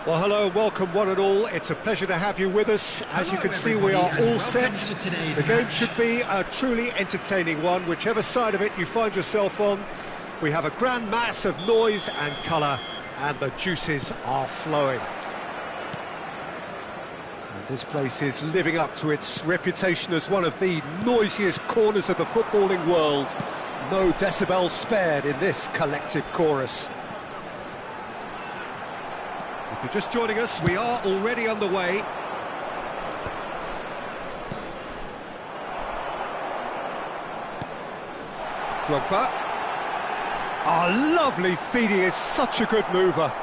Well, hello, welcome one and all. It's a pleasure to have you with us. As you can see, we are all set. The game should be a truly entertaining one, whichever side of it you find yourself on. We have a grand mass of noise and colour, and the juices are flowing. And this place is living up to its reputation as one of the noisiest corners of the footballing world. No decibels spared in this collective chorus. If you're just joining us, we are already underway. Drogba. Oh, lovely feed, he is such a good mover.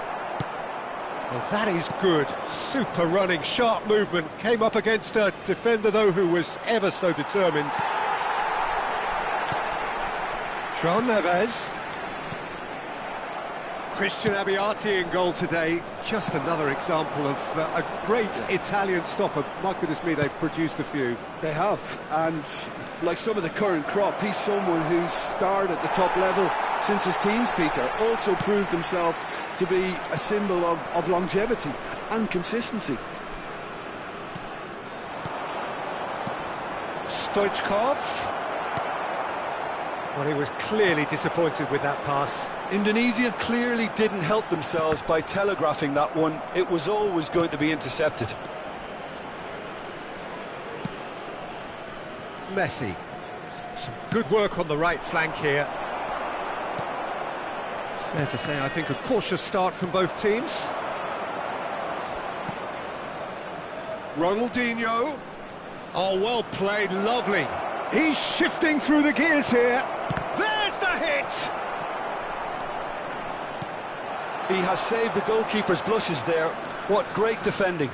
Well, that is good. Super running, sharp movement. Came up against a defender, though, who was ever so determined. João Neves. Christian Abbiati in goal today. Just another example of a great Italian stopper. My goodness me, they've produced a few. They have, and like some of the current crop, he's someone who's starred at the top level since his teens, Peter. Also proved himself to be a symbol of longevity and consistency. Stoichkov. Well, he was clearly disappointed with that pass. Indonesia clearly didn't help themselves by telegraphing that one. It was always going to be intercepted. Messi. Some good work on the right flank here. Fair to say, I think, a cautious start from both teams. Ronaldinho. Oh, well played, lovely. He's shifting through the gears here. There's the hit! He has saved the goalkeeper's blushes there. What great defending.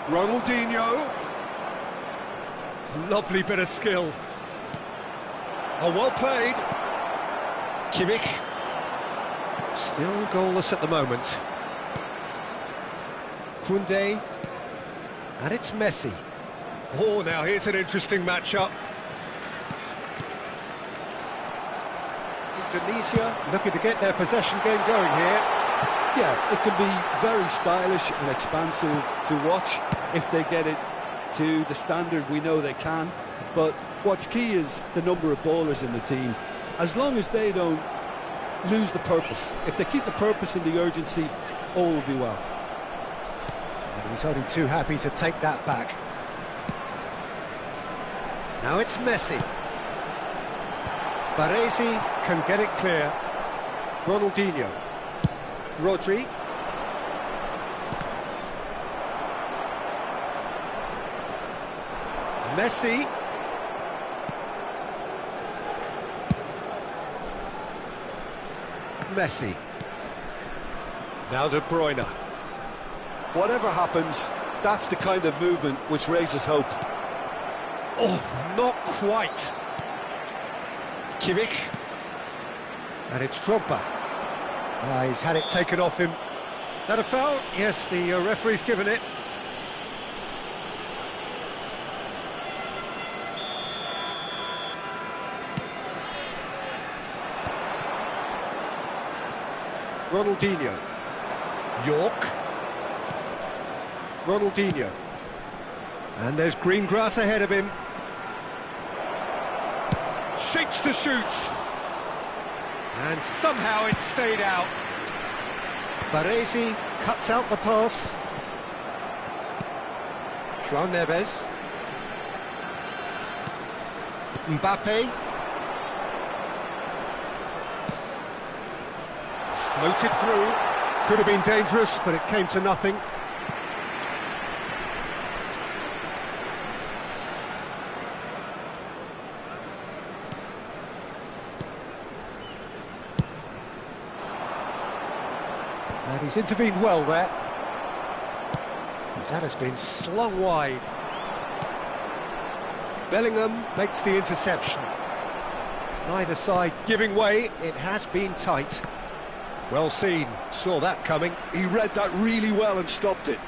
Ronaldinho. Lovely bit of skill. Oh, well played. Kimmich. Still goalless at the moment. Koundé. And it's Messi. Oh, now here's an interesting matchup. Indonesia looking to get their possession game going here. Yeah, it can be very stylish and expansive to watch if they get it to the standard we know they can. But what's key is the number of ballers in the team. As long as they don't lose the purpose, if they keep the purpose and the urgency, all will be well. And he's only too happy to take that back. Now it's Messi. Baresi can get it clear. Ronaldinho. Rodri. Messi. Messi. Now De Bruyne. Whatever happens, that's the kind of movement which raises hope. Oh, not quite. Kimmich. And it's Drogba. He's had it taken off him. Is that a foul? Yes, the referee's given it. Ronaldinho. York. Ronaldinho. And there's green grass ahead of him. Shapes to shoot. And somehow it stayed out. Baresi cuts out the pass. João Neves. Mbappe. Floated through. Could have been dangerous, but it came to nothing. And he's intervened well there. That has been slung wide. Bellingham makes the interception. Neither side giving way, it has been tight. Well seen, saw that coming. He read that really well and stopped it.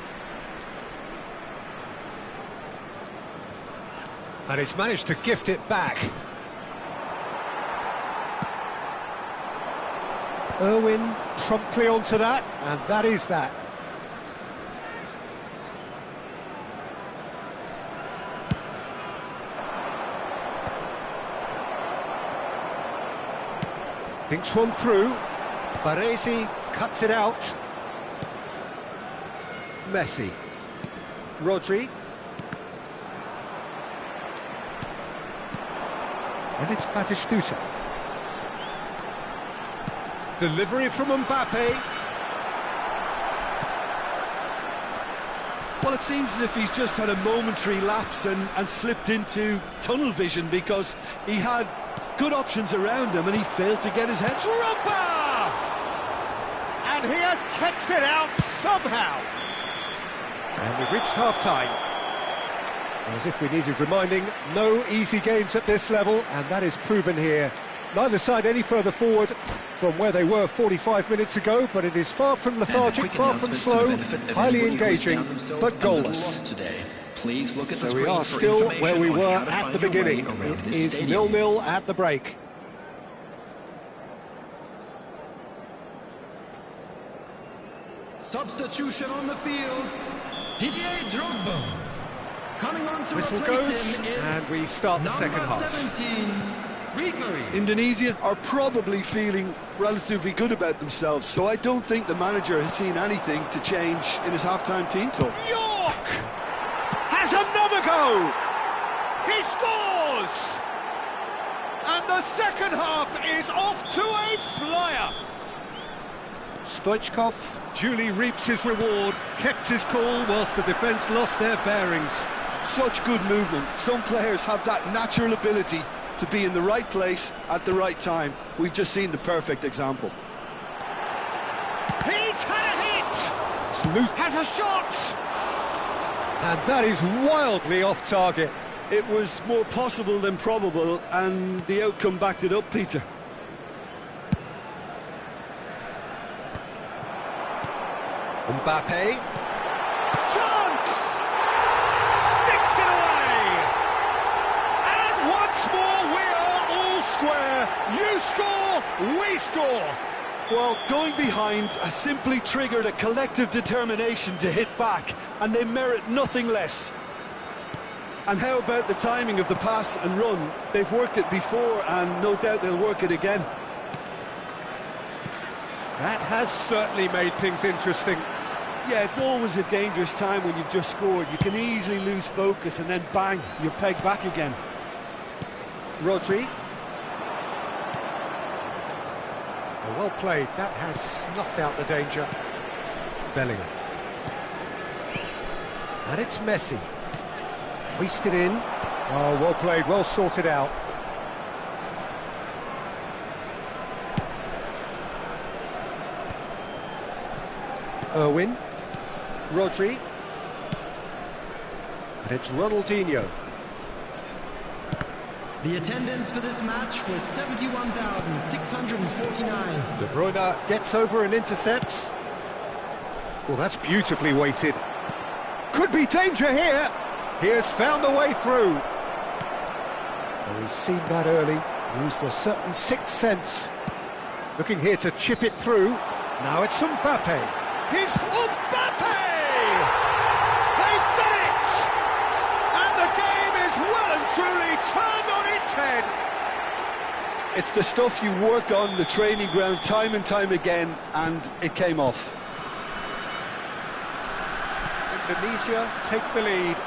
And he's managed to gift it back. Irwin promptly onto that, and that is that. Dinks one through. Baresi cuts it out. Messi. Rodri. And it's Batistuta. Delivery from Mbappe. Well, it seems as if he's just had a momentary lapse and slipped into tunnel vision, because he had good options around him and he failed to get his head. Drogba! And he has kept it out somehow. And we've reached half-time. As if we needed reminding, no easy games at this level, and that is proven here. Neither side any further forward from where they were 45 minutes ago, but it is far from lethargic, far from slow, highly engaging, but goalless. Please look at so we are still where we were at the beginning. It is 0-0 at the break. Substitution on the field. Didier Drogba. Coming on to whistle goes, and we start the second half. 17, Indonesia are probably feeling relatively good about themselves, so I don't think the manager has seen anything to change in his half-time team talk. York has another go! He scores! And the second half is off to a flyer! Stoichkov duly reaps his reward, kept his cool whilst the defence lost their bearings. Such good movement. Some players have that natural ability to be in the right place at the right time. We've just seen the perfect example. He's had a hit! Sleuth has a shot! And that is wildly off target. It was more possible than probable, and the outcome backed it up, Peter. Mbappe. Chance! Sticks it away! And once more we are all square. You score, we score. Well, going behind has simply triggered a collective determination to hit back, and they merit nothing less. And how about the timing of the pass and run? They've worked it before, and no doubt they'll work it again. That has certainly made things interesting. Yeah, it's always a dangerous time when you've just scored. You can easily lose focus and then bang, you're pegged back again. Rodri. Well played, that has snuffed out the danger. Bellingham. And it's Messi. Hoisted in. Oh, well played, well sorted out. Irwin. Rodri. And it's Ronaldinho. The attendance for this match was 71,649. De Bruyne gets over and intercepts. Well, that's beautifully weighted. Could be danger here. He has found a way through. Well, he's seen that early. Used a certain sixth sense. Looking here to chip it through. Now it's Mbappe. He's Mbappe! They've done it! And the game is well and truly turned on its head. It's the stuff you work on the training ground time and time again, and it came off. Indonesia take the lead.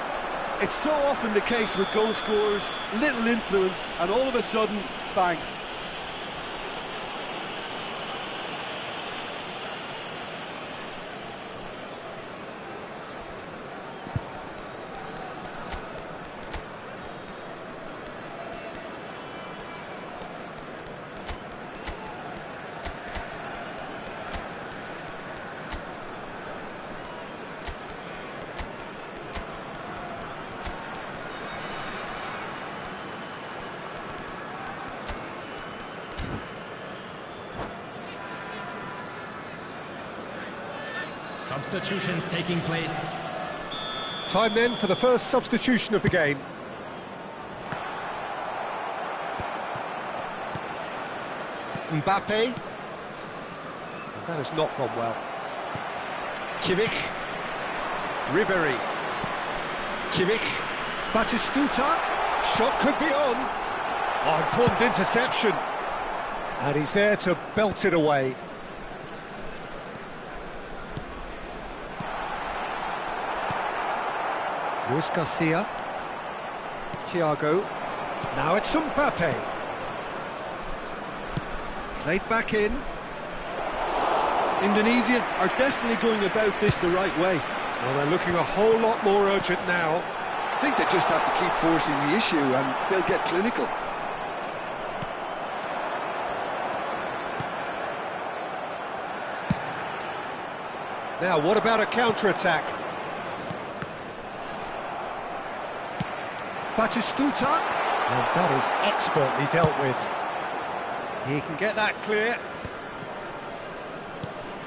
It's so often the case with goal scorers, little influence, and all of a sudden, bang. Substitutions taking place. Time then for the first substitution of the game. Mbappe. That has not gone well. Kimmich. Ribery. Kimmich. Batistuta. Shot could be on. Oh, important interception. And he's there to belt it away. Luis Garcia. Thiago. Now it's Mbappe. Played back in. Indonesia are definitely going about this the right way. Well, they're looking a whole lot more urgent now. I think they just have to keep forcing the issue and they'll get clinical. Now, what about a counter-attack? Batistuta. And that is expertly dealt with. He can get that clear.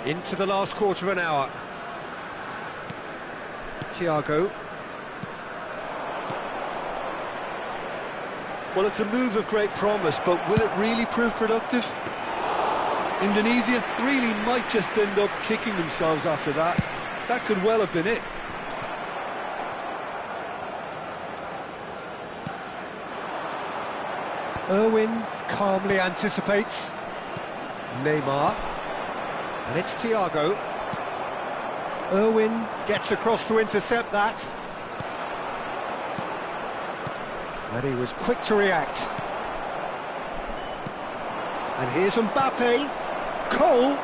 Into the last quarter of an hour. Thiago. Well, it's a move of great promise, but will it really prove productive? Indonesia really might just end up kicking themselves after that. That could well have been it. Irwin calmly anticipates. Neymar. And it's Thiago. Irwin gets across to intercept that. And he was quick to react. And here's Mbappe. Cole.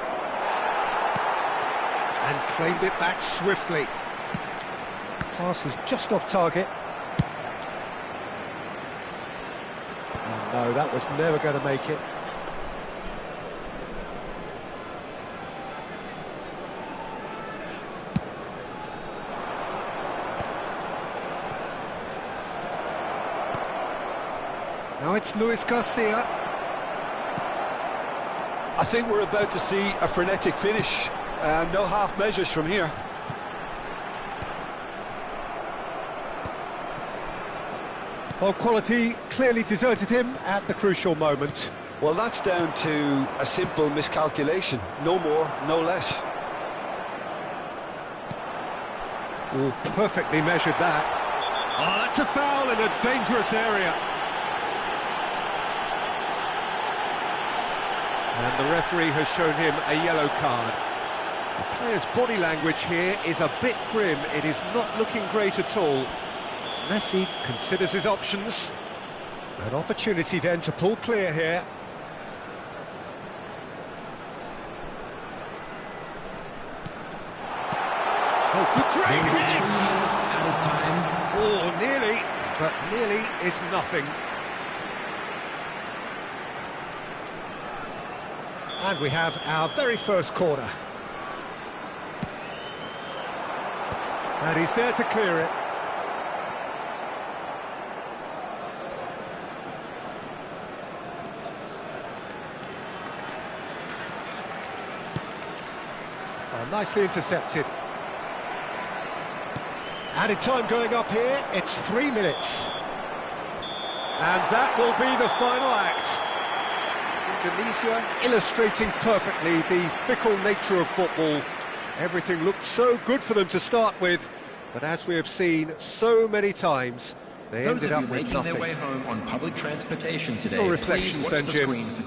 And claimed it back swiftly. Pass is just off target. Oh, no, that was never going to make it. Now it's Luis Garcia. I think we're about to see a frenetic finish. No half measures from here. Well, quality clearly deserted him at the crucial moment. Well, that's down to a simple miscalculation. No more, no less. Oh, perfectly measured that. Oh, that's a foul in a dangerous area. And the referee has shown him a yellow card. The player's body language here is a bit grim. It is not looking great at all. Messi considers his options. An opportunity then to pull clear here. Oh, good great hit! Out of time. Oh, nearly, but nearly is nothing. And we have our very first corner. And he's there to clear it. Oh, nicely intercepted. Added time going up here, it's 3 minutes. And that will be the final act. Indonesia illustrating perfectly the fickle nature of football. Everything looked so good for them to start with, but as we have seen so many times, they ended up with nothing. Their way home on public transportation today. Your reflections then, Jim.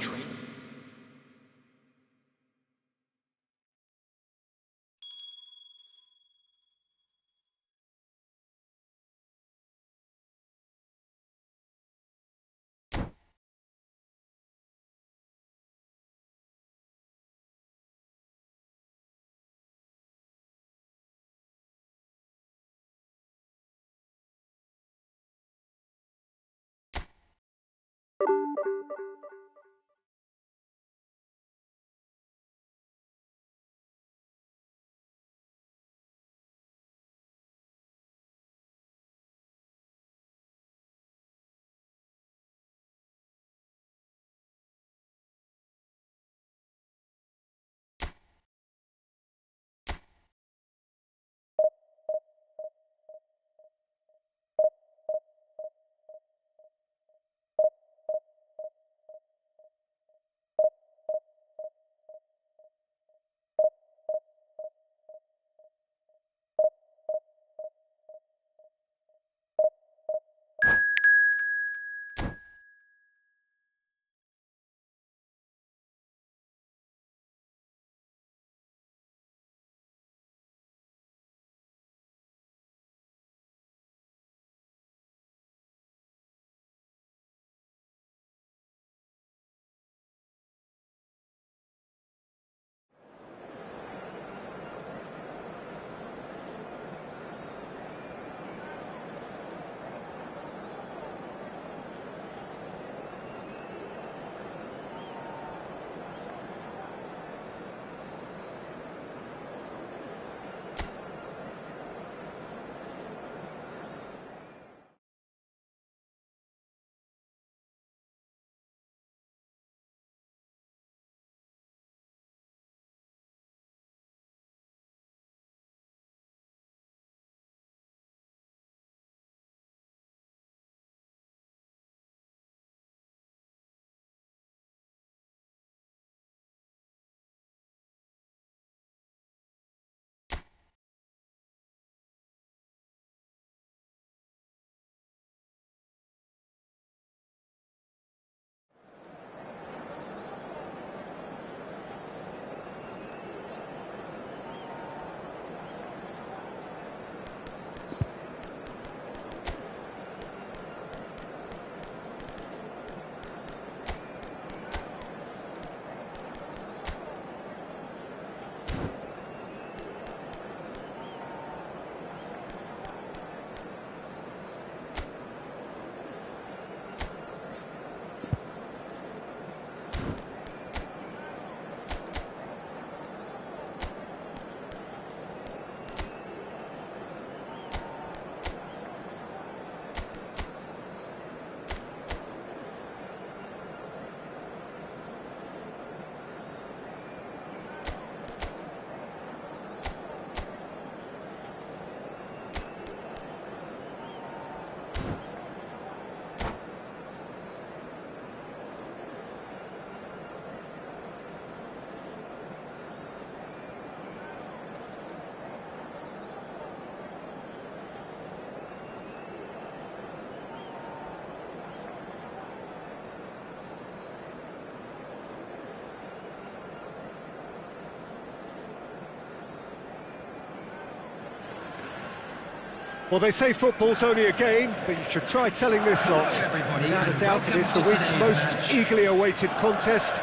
Well, they say football's only a game, but you should try telling this lot. Without a doubt, it is the week's most eagerly awaited contest.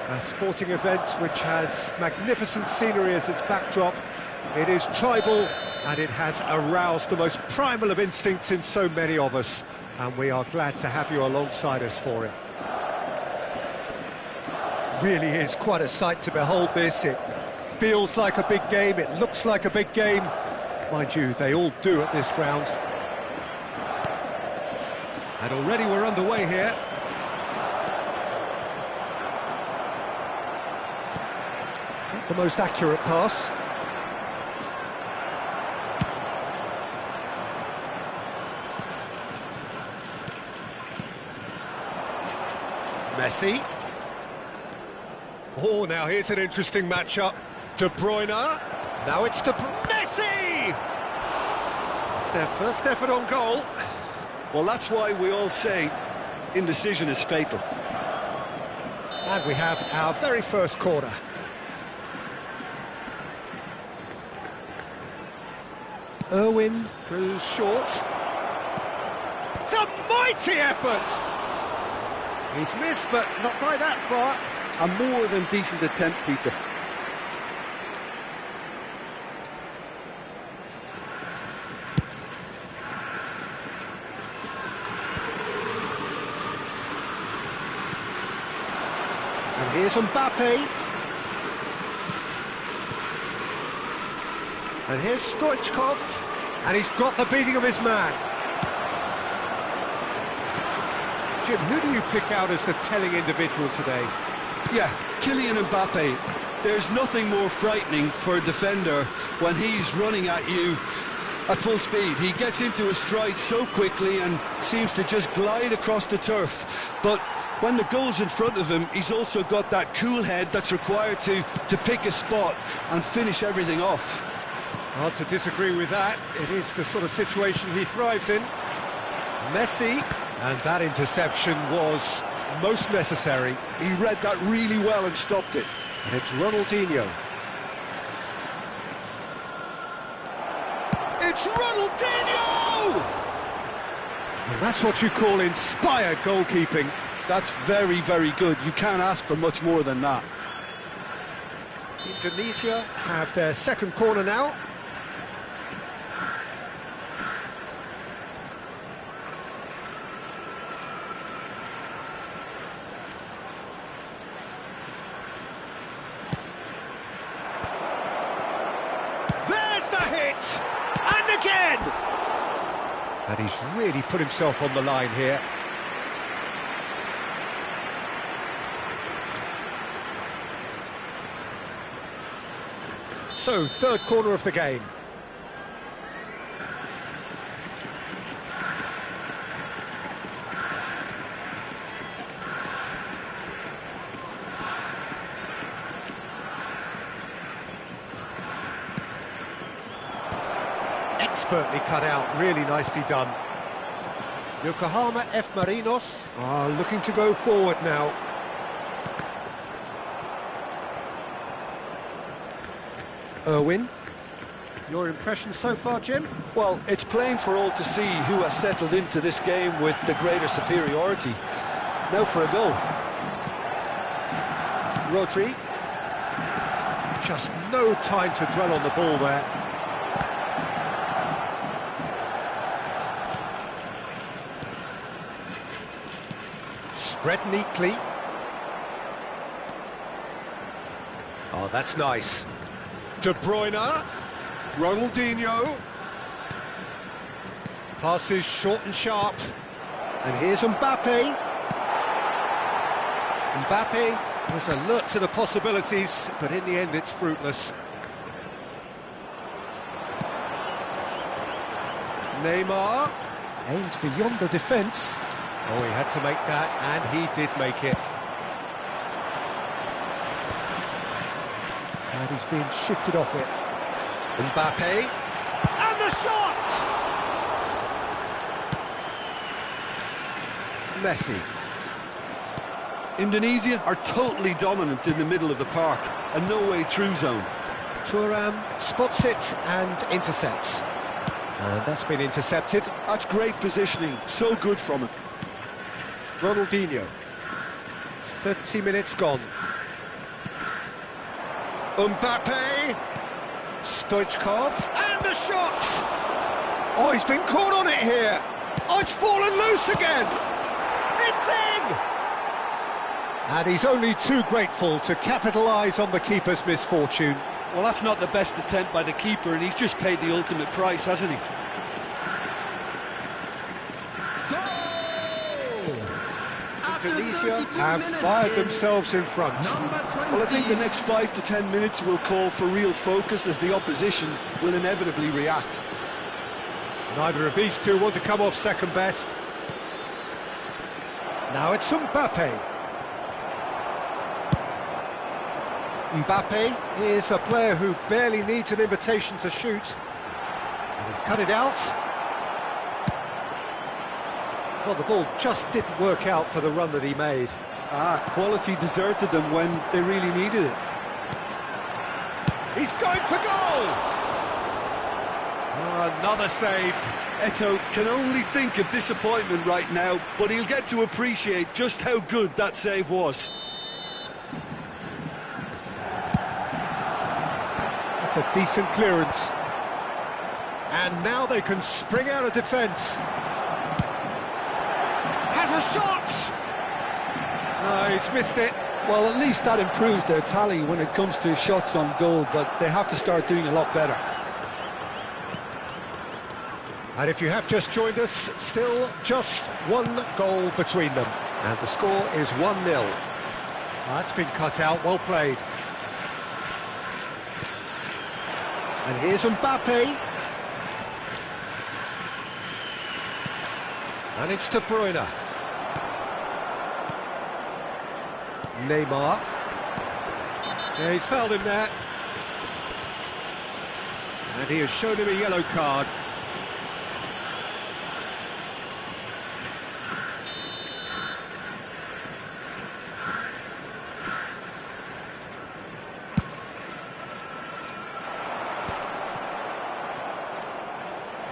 A sporting event which has magnificent scenery as its backdrop. It is tribal, and it has aroused the most primal of instincts in so many of us. And we are glad to have you alongside us for it. Really is quite a sight to behold this. It feels like a big game, it looks like a big game. Mind you, they all do at this ground. And already we're underway here. Not the most accurate pass. Messi. Oh, now here's an interesting matchup. De Bruyne. Now it's Messi! It's their first effort on goal. Well, that's why we all say indecision is fatal. And we have our very first corner. Irwin goes short. It's a mighty effort! He's missed, but not by that far. A more than decent attempt, Peter. And here's Mbappe. And here's Stoichkov. And he's got the beating of his man. Jim, who do you pick out as the telling individual today? Yeah, Kylian Mbappe. There's nothing more frightening for a defender when he's running at you at full speed. He gets into a stride so quickly and seems to just glide across the turf. But when the goal's in front of him, he's also got that cool head that's required to pick a spot and finish everything off. Hard to disagree with that. It is the sort of situation he thrives in. Messi, and that interception was most necessary. He read that really well and stopped it. And it's Ronaldinho. It's Ronaldinho! And that's what you call inspired goalkeeping. That's very, very good. You can't ask for much more than that. Indonesia have their second corner now. There's the hit! And again! And he's really put himself on the line here. So, third corner of the game. Expertly cut out, really nicely done. Yokohama F. Marinos are looking to go forward now. Irwin, your impression so far, Jim? Well, it's plain for all to see who has settled into this game with the greater superiority. Now for a goal. Rodri. Just no time to dwell on the ball there. Spread neatly. Oh, that's nice. De Bruyne, Ronaldinho, passes short and sharp, and here's Mbappe. Mbappe was alert to the possibilities, but in the end it's fruitless. Neymar, aimed beyond the defence. Oh, he had to make that, and he did make it. And he's being shifted off it. Mbappe. And the shot! Messi. Indonesia are totally dominant in the middle of the park, a no-way-through zone. Thuram spots it and intercepts. And that's been intercepted. That's great positioning, so good from him. Ronaldinho. 30 minutes gone. Mbappe. Stoichkov. And the shot! Oh, he's been caught on it here. Oh, it's fallen loose again. It's in! And he's only too grateful to capitalise on the keeper's misfortune. Well, that's not the best attempt by the keeper, and he's just paid the ultimate price, hasn't he? Tunisia have fired themselves in front. Well, I think the next 5 to 10 minutes will call for real focus, as the opposition will inevitably react. Neither of these two want to come off second best. Now it's Mbappe. Mbappe is a player who barely needs an invitation to shoot. And he's cut it out. Well, the ball just didn't work out for the run that he made. Quality deserted them when they really needed it. He's going for goal! Another save. Eto'o can only think of disappointment right now, but he'll get to appreciate just how good that save was. That's a decent clearance. And now they can spring out of defence. Has a shot! No, he's missed it. Well, at least that improves their tally when it comes to shots on goal, but they have to start doing a lot better. And if you have just joined us, still just one goal between them. And the score is 1-0. That's been cut out, well played. And here's Mbappe. And it's De Bruyne. Neymar. Yeah, he's fouled him there. And he has shown him a yellow card.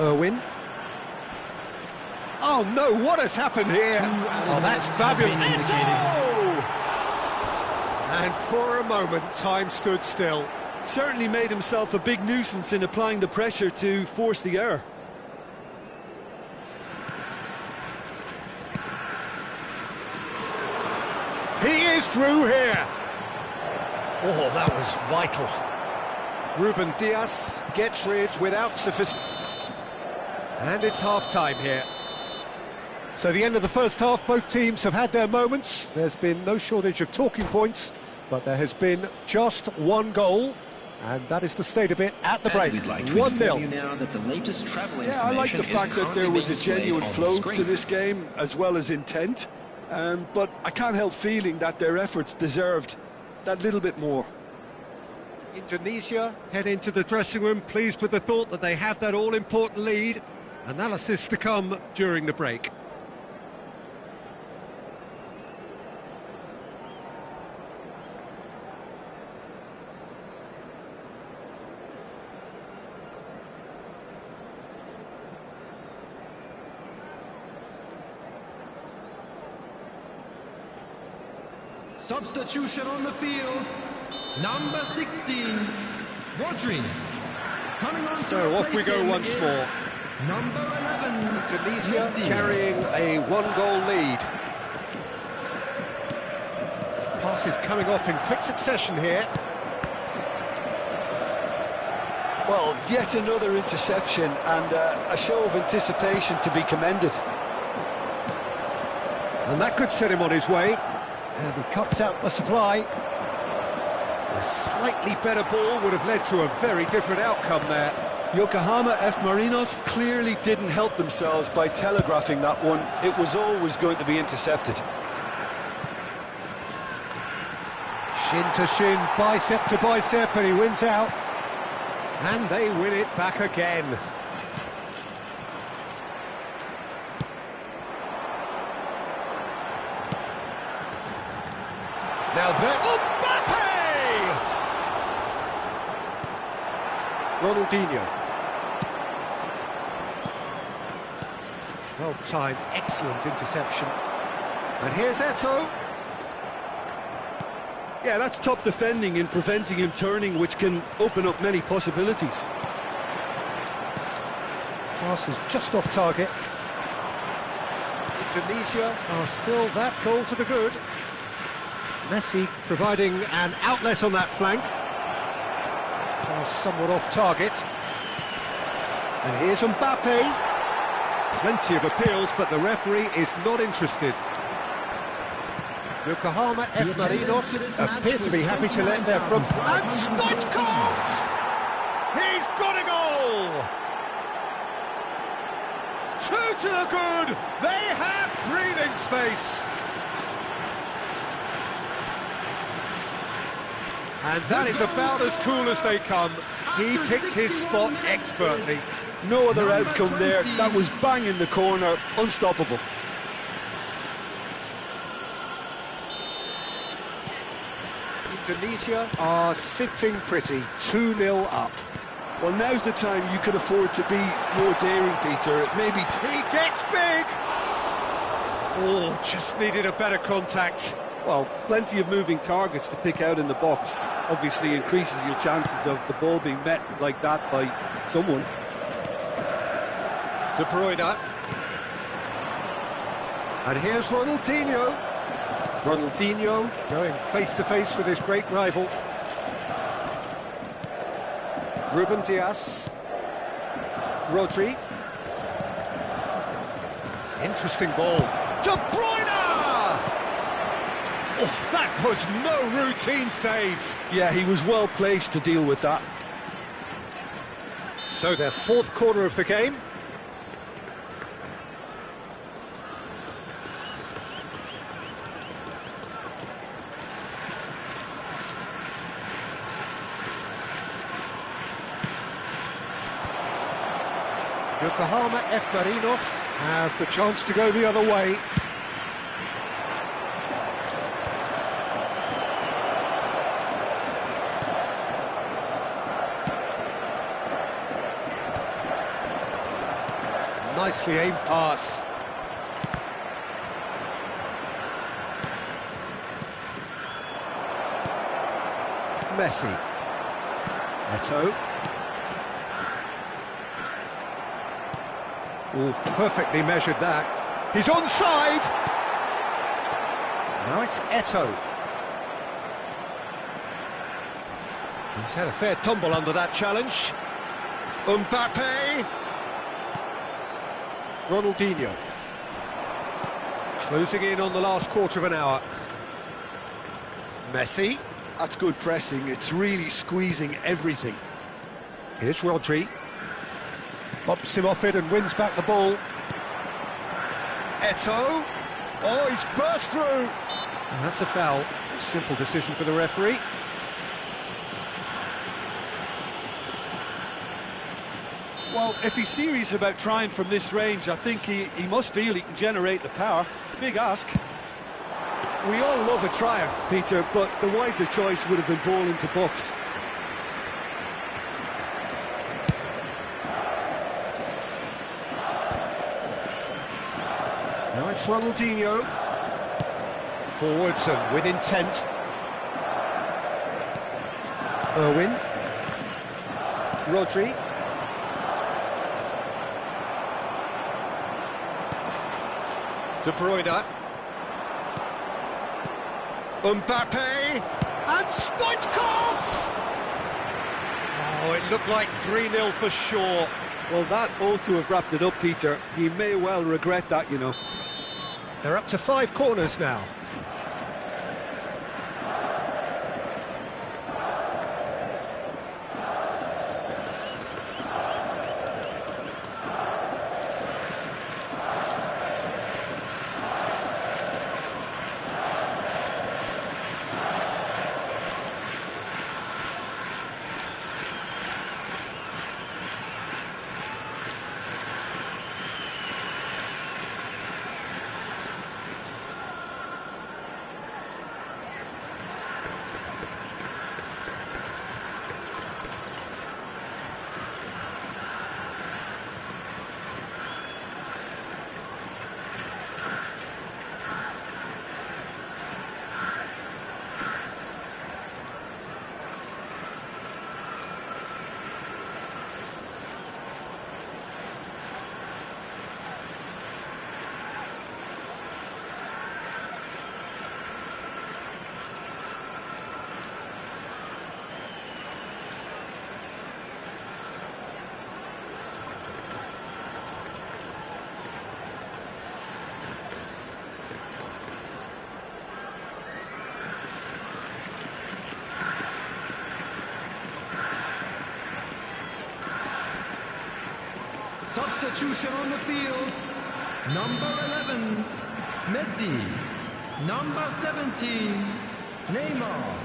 Irwin. Oh no, what has happened here? Oh, that's fabulous. And for a moment, time stood still. Certainly made himself a big nuisance in applying the pressure to force the error. He is through here. Oh, that was vital. Ruben Dias gets rid without sophistication. And it's half-time here. So the end of the first half, both teams have had their moments. There's been no shortage of talking points, but there has been just one goal, and that is the state of it at the break. 1-0. Yeah, I like the fact that there was a genuine flow to this game, as well as intent. But I can't help feeling that their efforts deserved that little bit more. Indonesia head into the dressing room pleased with the thought that they have that all-important lead. Analysis to come during the break. Substitution on the field. Number 16, Rodri. Coming on. So off we go once more. Number 11, Tunisia carrying a one-goal lead. Passes coming off in quick succession here. Well, yet another interception and a show of anticipation to be commended. And that could set him on his way. And he cuts out the supply. A slightly better ball would have led to a very different outcome there. Yokohama F. Marinos clearly didn't help themselves by telegraphing that one. It was always going to be intercepted. Shin to shin, bicep to bicep, and he wins out. And they win it back again. Now there... Mbappe! Ronaldinho. Well timed, excellent interception. And here's Eto'o. Yeah, that's top defending and preventing him turning, which can open up many possibilities. Pass is just off target. Indonesia are still that goal to the good. Messi providing an outlet on that flank. Pass somewhat off target. And here's Mbappe. Plenty of appeals, but the referee is not interested. Yokohama F. Marinos appear to be happy to let their front... And Stoichkov! He's got a goal! 2 to the good! They have breathing space! And that is about as cool as they come. He picked his spot expertly. No other outcome there. That was bang in the corner, unstoppable. Indonesia are sitting pretty, 2-0 up. Well, now's the time you can afford to be more daring, Peter. Maybe he gets big! Oh, just needed a better contact. Well, plenty of moving targets to pick out in the box. Obviously increases your chances of the ball being met like that by someone. De Bruyne. And here's Ronaldinho. Ronaldinho going face-to-face with his great rival. Ruben Dias. Rodri. Interesting ball. De Bruyne! Oh, that was no routine save. Yeah, he was well placed to deal with that. So their fourth corner of the game. Yokohama F. Marinos have the chance to go the other way. Nicely aimed pass. Messi. Eto'o. Oh, perfectly measured that. He's onside! Now it's Eto'o. He's had a fair tumble under that challenge. Mbappe! Ronaldinho. Closing in on the last quarter of an hour. Messi. That's good pressing. It's really squeezing everything. Here's Rodri. Bumps him off it and wins back the ball. Eto'o. Oh, he's burst through. And that's a foul. Simple decision for the referee. Well, if he's serious about trying from this range, I think he must feel he can generate the power. Big ask. We all love a trier, Peter, but the wiser choice would have been ball into box. Now it's Ronaldinho. Forwards and with intent. Irwin. Rodri. De Bruyne. Mbappe. And Stoichkov! Oh, it looked like 3-0 for sure. Well, that ought to have wrapped it up, Peter. He may well regret that, you know. They're up to 5 corners now. Substitution on the field. Number 11, Messi. Number 17, Neymar.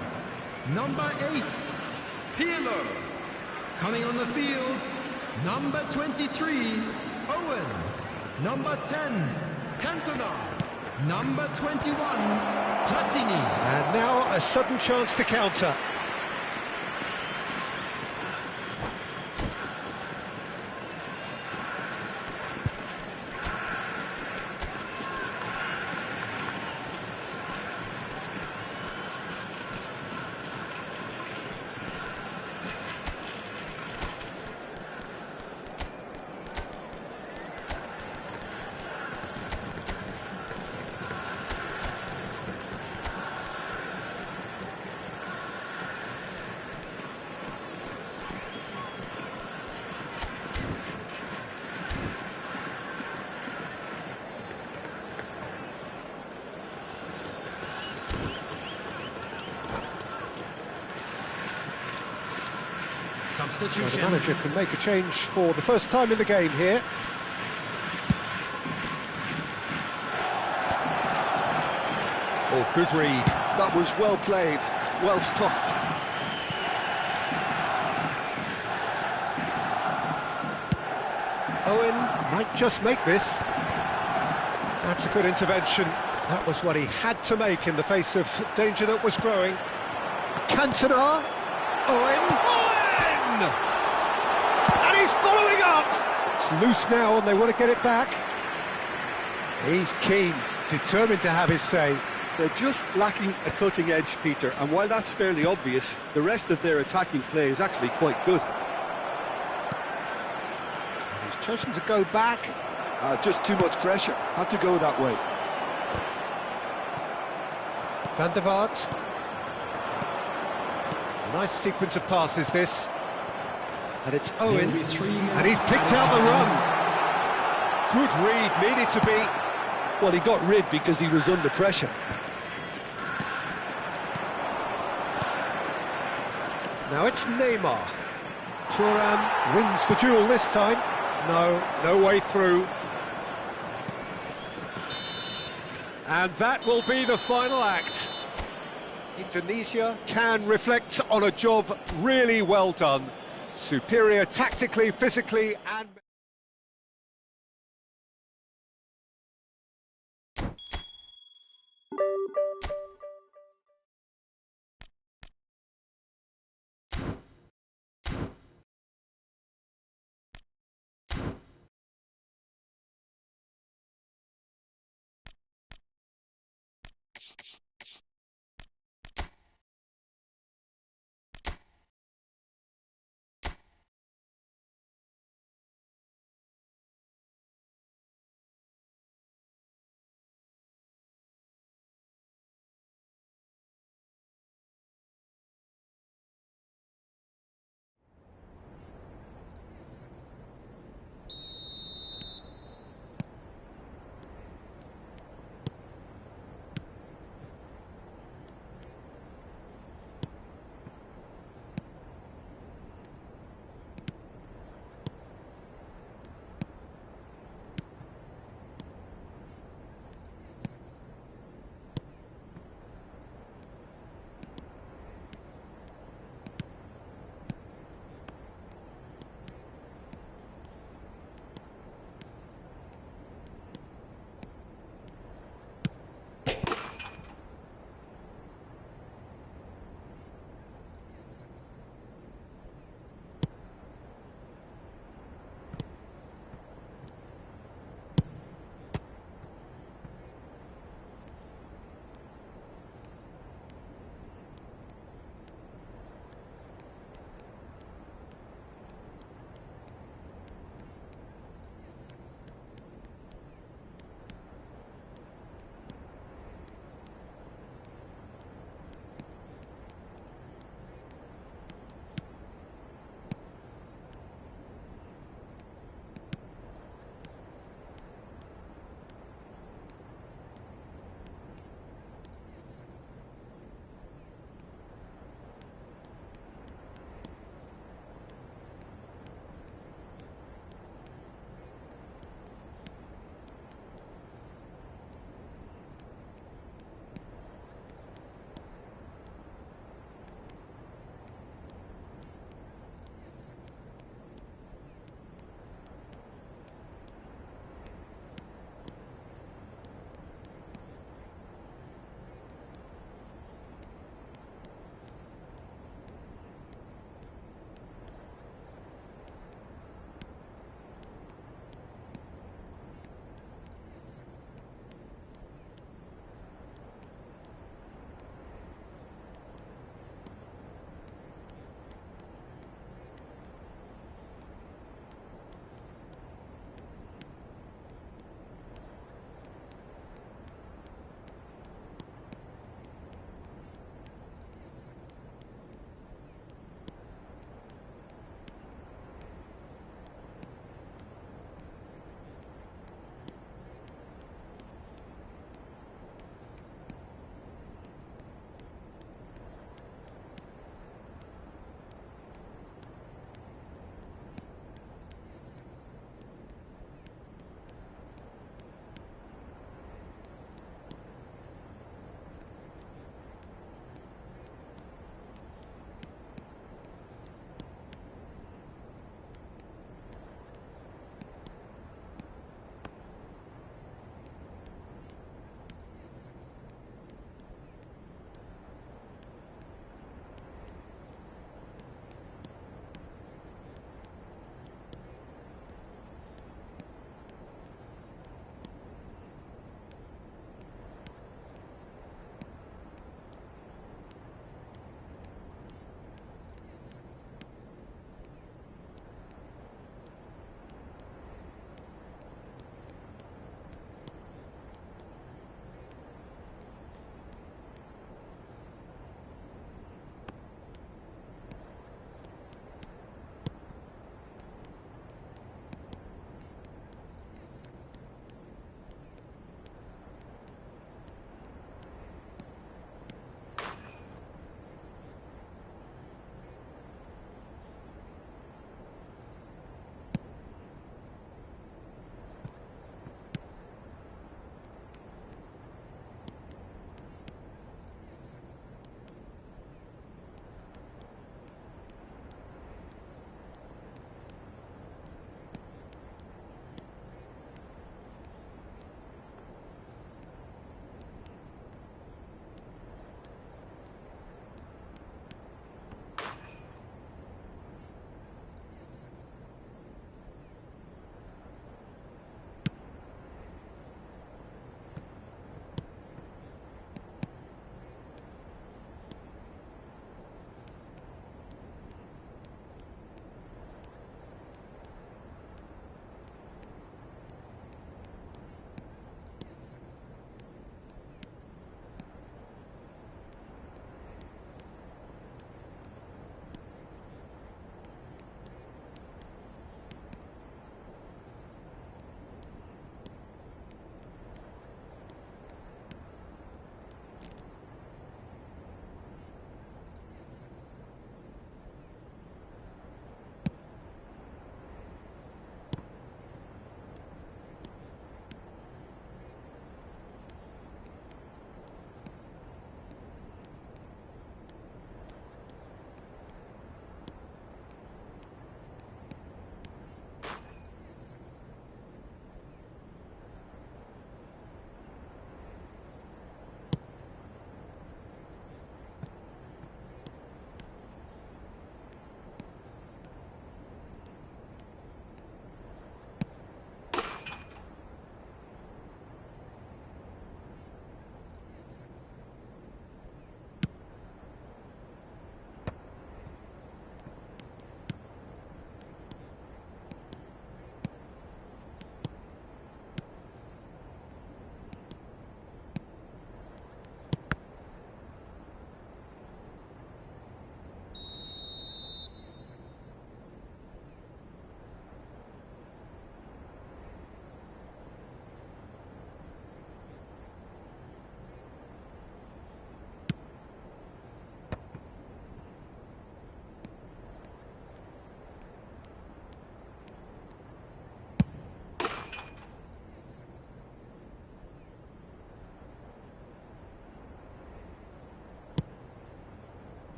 Number 8, Pirlo. Coming on the field, number 23, Owen. Number 10, Cantona. Number 21, Platini. And now a sudden chance to counter. Substitution. So the manager can make a change for the first time in the game here. Oh, good read. That was well played, well stopped. Owen might just make this. That's a good intervention. That was what he had to make in the face of danger that was growing. Cantona. Owen. And he's following up! It's loose now and they want to get it back. He's keen, determined to have his say. They're just lacking a cutting edge, Peter, and while that's fairly obvious, the rest of their attacking play is actually quite good. And he's chosen to go back. Just too much pressure, had to go that way. Van der Vaart. Nice sequence of passes this. And it's Owen, and he's picked out the run. Good read, needed to be. Well, he got rid because he was under pressure. Now it's Neymar. Thuram wins the duel this time. No way through. And that will be the final act. Indonesia can reflect on a job really well done. Superior tactically, physically and...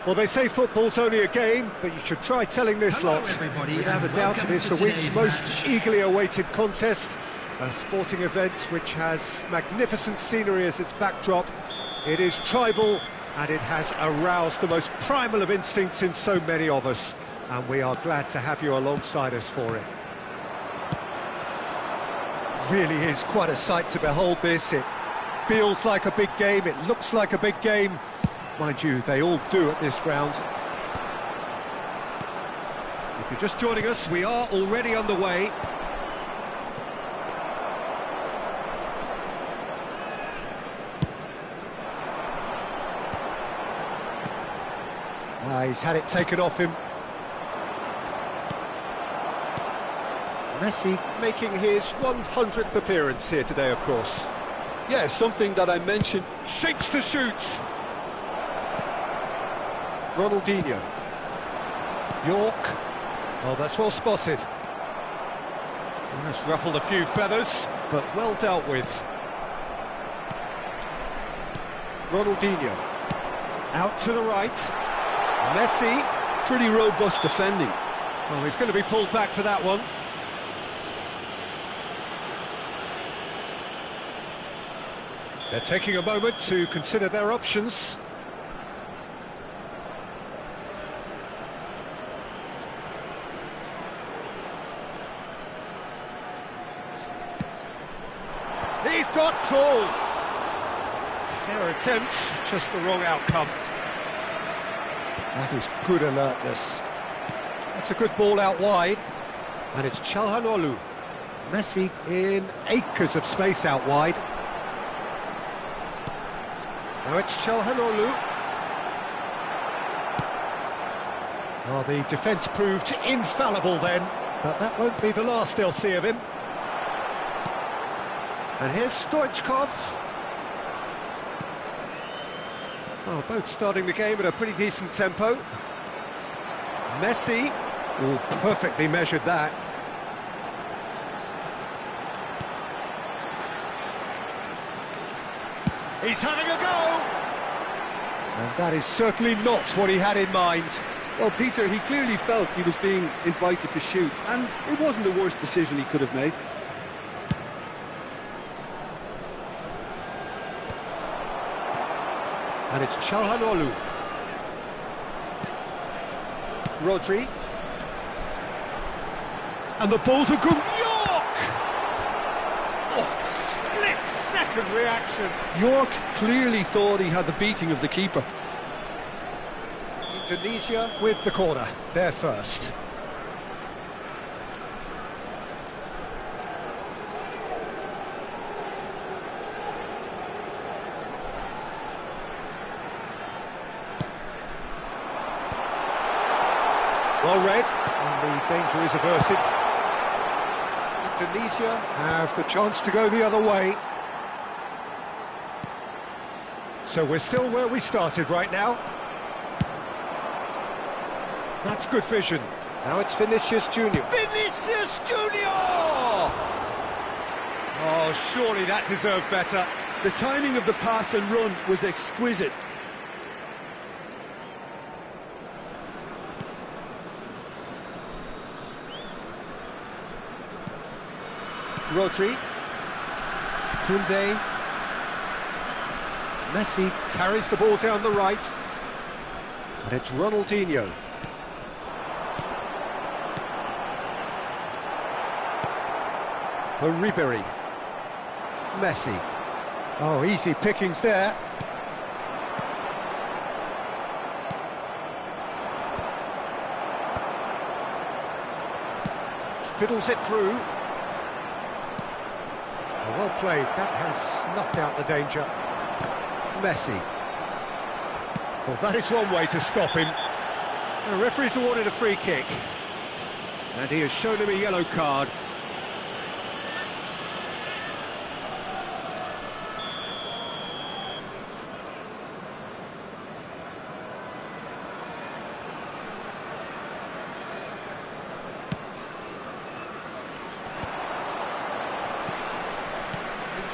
Well, they say football's only a game, but you should try telling this lot. Without a doubt, it is the week's most eagerly awaited contest, a sporting event which has magnificent scenery as its backdrop. It is tribal, and it has aroused the most primal of instincts in so many of us, and we are glad to have you alongside us for it. Really is quite a sight to behold this. It feels like a big game, it looks like a big game. Mind you, they all do at this ground. If you're just joining us, we are already underway. He's had it taken off him. Messi making his 100th appearance here today, of course. Yeah, something that I mentioned. Shapes to shoot. Ronaldinho. York. Oh, that's well spotted. That's ruffled a few feathers, but well dealt with. Ronaldinho. Out to the right. Messi. Pretty robust defending. Oh, he's going to be pulled back for that one. They're taking a moment to consider their options. He's got full. Fair attempt, just the wrong outcome. That is good alertness. That's a good ball out wide. And it's Çalhanoğlu. Messi in acres of space out wide. Now it's Çalhanoğlu. Well, the defence proved infallible then, but that won't be the last they'll see of him. And here's Stoichkov. Well, both starting the game at a pretty decent tempo. Messi, oh, perfectly measured that. He's having a go! And that is certainly not what he had in mind. Well, Peter, he clearly felt he was being invited to shoot, and it wasn't the worst decision he could have made. And it's Çalhanoğlu. Rodri. And the ball's a good... York! Oh, split-second reaction. York clearly thought he had the beating of the keeper. Indonesia with the corner, there first. Well read, and the danger is averted. Indonesia have the chance to go the other way. So we're still where we started right now. That's good vision. Now it's Vinicius Junior. Vinicius Junior! Oh, surely that deserved better. The timing of the pass and run was exquisite. Rodri. Koundé. Messi carries the ball down the right. And it's Ronaldinho. For Ribery. Messi. Oh, easy pickings there. Fiddles it through. Oh, well played. That has snuffed out the danger. Messi. Well, that is one way to stop him. The referee's awarded a free kick. And he has shown him a yellow card.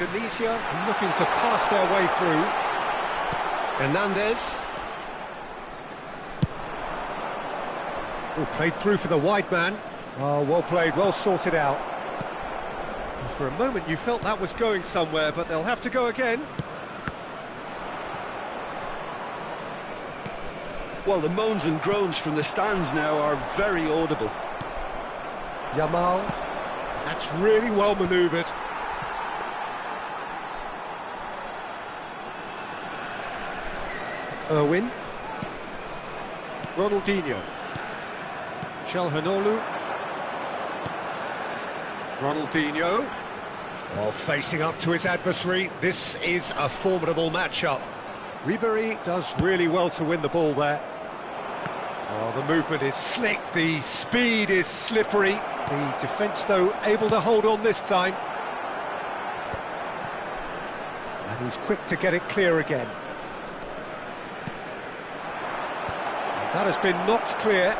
Indonesia looking to pass their way through. Hernandez. Oh, played through for the wide man. Oh, well played, well sorted out. For a moment you felt that was going somewhere, but they'll have to go again. Well, the moans and groans from the stands now are very audible. Yamal. That's really well manoeuvred. Irwin. Ronaldinho. Çalhanoğlu. Ronaldinho. Oh, facing up to his adversary. This is a formidable matchup. Ribery does really well to win the ball there. Oh, the movement is slick, the speed is slippery. The defence, though, able to hold on this time. And he's quick to get it clear again. That has been knocked clear.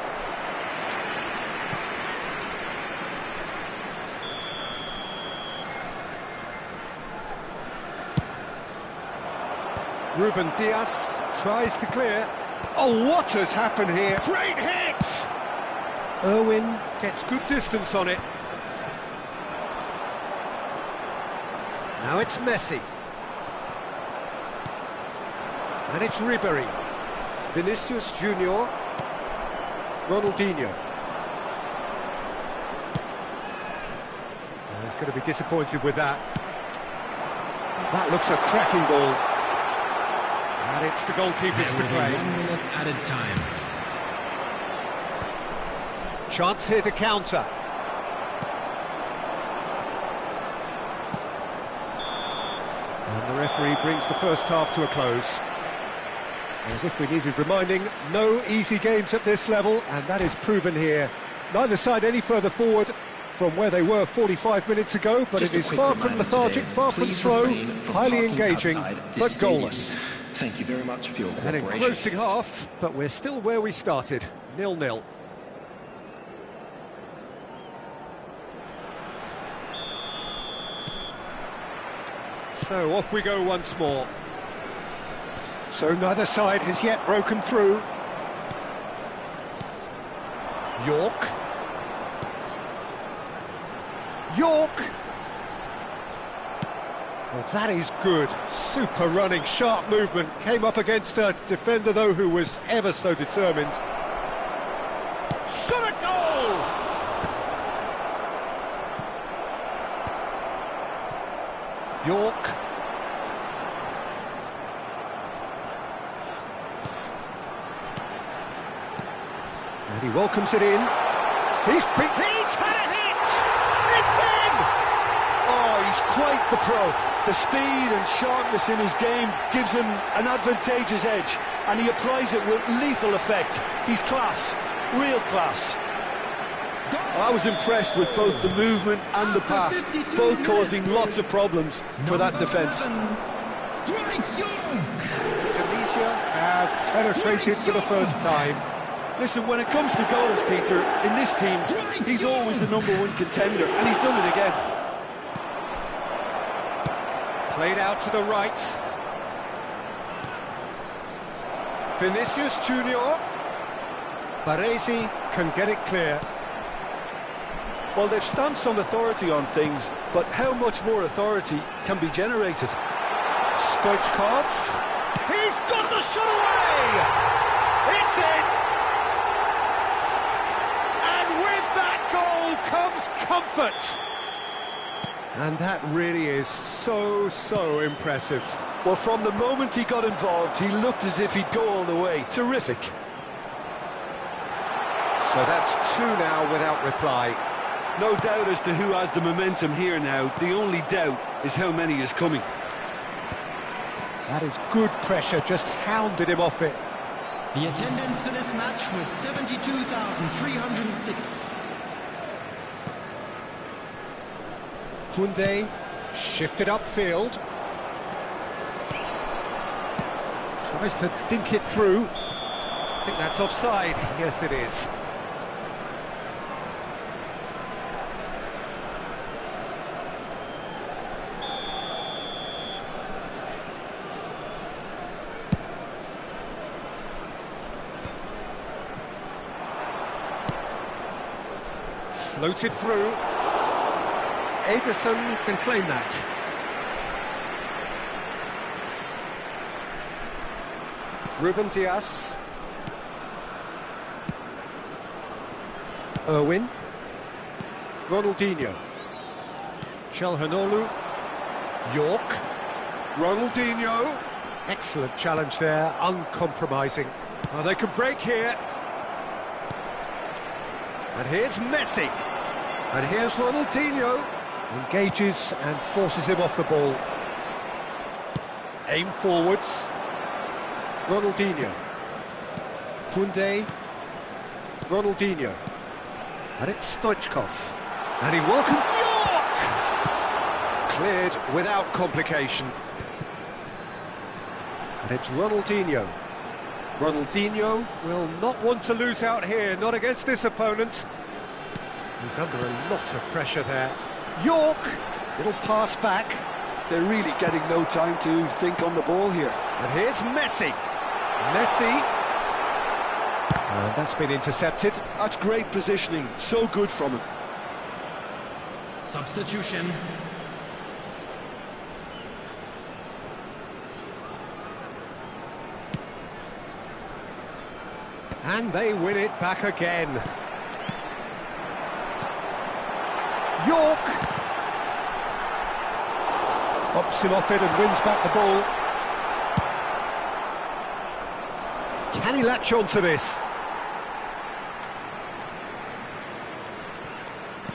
Ruben Dias tries to clear. Oh, what has happened here? Great hit! Irwin gets good distance on it. Now it's Messi. And it's Ribery. Vinicius Junior. Ronaldinho. He's going to be disappointed with that. That looks a cracking ball. And it's the goalkeepers to play. 1 minute added time. Chance here to counter. And the referee brings the first half to a close. As if we needed reminding, no easy games at this level, and that is proven here. Neither side any further forward from where they were 45 minutes ago, but it is far from lethargic, far from slow, highly engaging, but goalless. Thank you very much for your An engrossing half, but we're still where we started, 0-0. So off we go once more. So neither side has yet broken through. York. Well, that is good. Super running, sharp movement. Came up against a defender, though, who was ever so determined. Shot a goal! York. And he welcomes it in. He's had a hit! It's in! Oh, he's quite the pro. The speed and sharpness in his game gives him an advantageous edge, and he applies it with lethal effect. He's class, real class. I was impressed with both the movement and the pass, both causing lots of problems for that defence. Tunisia have penetrated for the first time. Listen, when it comes to goals, Peter, in this team, he's always the #1 contender, and he's done it again. Played out to the right. Vinicius Junior. Baresi can get it clear. Well, they've stamped some authority on things, but how much more authority can be generated? Stoichkov. He's got the shot away! It's in! And with that goal comes comfort! And that really is so impressive. Well, from the moment he got involved, he looked as if he'd go all the way. Terrific. So that's 2 now without reply. No doubt as to who has the momentum here now. The only doubt is how many is coming. That is good pressure, just hounded him off it. The attendance for this match was 72,306. Koundé shifted upfield. Tries to dink it through. I think that's offside. Yes, it is. Floated through. Ederson can claim that. Ruben Dias. Irwin. Ronaldinho. Çalhanoğlu. York. Ronaldinho. Excellent challenge there, uncompromising. Oh, they can break here. And here's Messi. And here's Ronaldinho. Engages and forces him off the ball. Aim forwards. Ronaldinho. Koundé. Ronaldinho. And it's Stoichkov. And he welcomes York! Cleared without complication. And it's Ronaldinho. Ronaldinho will not want to lose out here, not against this opponent. He's under a lot of pressure there. York, it'll pass back. They're really getting no time to think on the ball here. And here's Messi. Messi. And that's been intercepted. That's great positioning, so good from him. Substitution. And they win it back again. York bops him off it and wins back the ball. Can he latch on to this?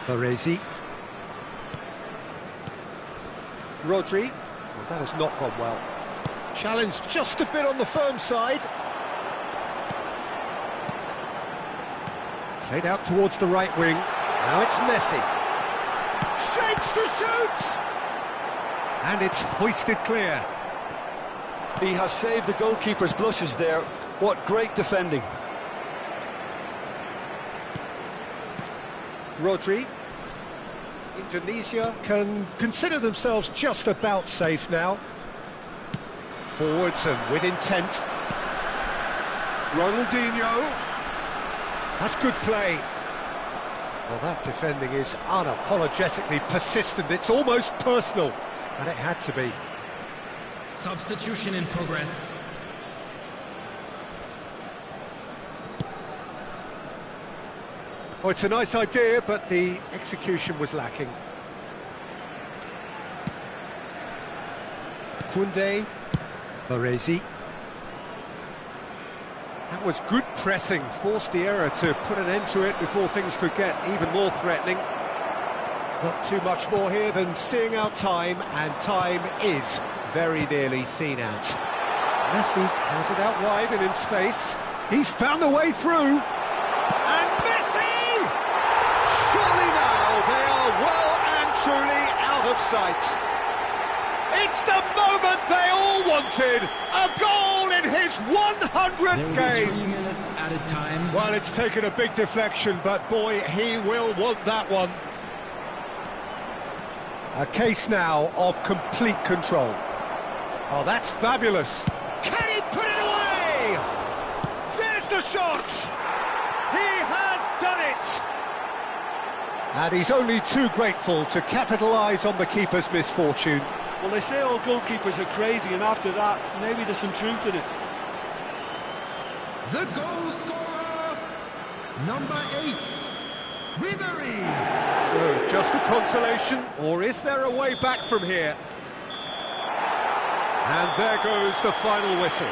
Baresi. Rodri. Well, that has not gone well. Challenge just a bit on the firm side. Played out towards the right wing. Now it's Messi. Shapes to shoot! And it's hoisted clear. He has saved the goalkeeper's blushes there. What great defending. Rodri. Indonesia can consider themselves just about safe now. Forwards and with intent. Ronaldinho. That's good play. Well, that defending is unapologetically persistent. It's almost personal, and it had to be. Substitution in progress. Oh, it's a nice idea, but the execution was lacking. Koundé. Baresi. That was good pressing, forced the error to put an end to it before things could get even more threatening. Not too much more here than seeing out time, and time is very nearly seen out. Messi has it out wide and in space. He's found a way through. And Messi! Surely now they are well and truly out of sight. It's the moment they all wanted! A goal in his 100th game! 3 minutes added time. Well, it's taken a big deflection, but boy, he will want that one. A case now of complete control. Oh, that's fabulous. Can he put it away? There's the shot! He has done it! And he's only too grateful to capitalise on the keeper's misfortune. Well, they say all goalkeepers are crazy, and after that, maybe there's some truth in it. The goal scorer, number 8, Ribery. So, just a consolation, or is there a way back from here? And there goes the final whistle.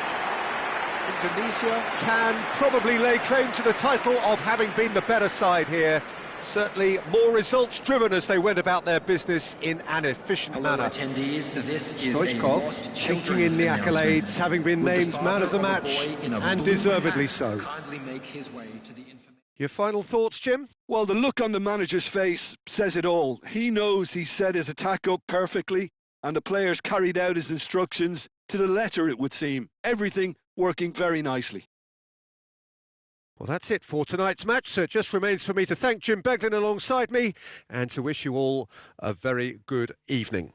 Indonesia can probably lay claim to the title of having been the better side here. Certainly more results-driven as they went about their business in an efficient manner. Stoichkov taking in the accolades, having been named man of the match, and deservedly so. Your final thoughts, Jim? Well, the look on the manager's face says it all. He knows he set his attack up perfectly, and the players carried out his instructions to the letter, it would seem. Everything working very nicely. Well, that's it for tonight's match, so it just remains for me to thank Jim Beglin alongside me and to wish you all a very good evening.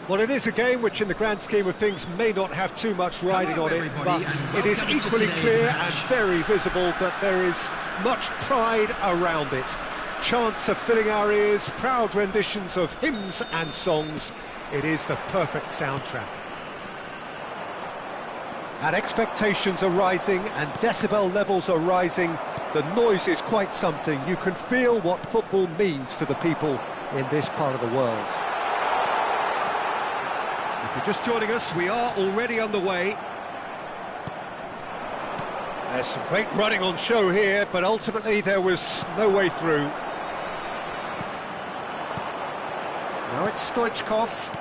Well, it is a game which in the grand scheme of things may not have too much riding on it, but it is equally clear and very visible that there is much pride around it. Chants are filling our ears, proud renditions of hymns and songs. It is the perfect soundtrack. And expectations are rising and decibel levels are rising. The noise is quite something. You can feel what football means to the people in this part of the world. If you're just joining us, we are already underway. There's some great running on show here, but ultimately there was no way through. Now it's Stoichkov.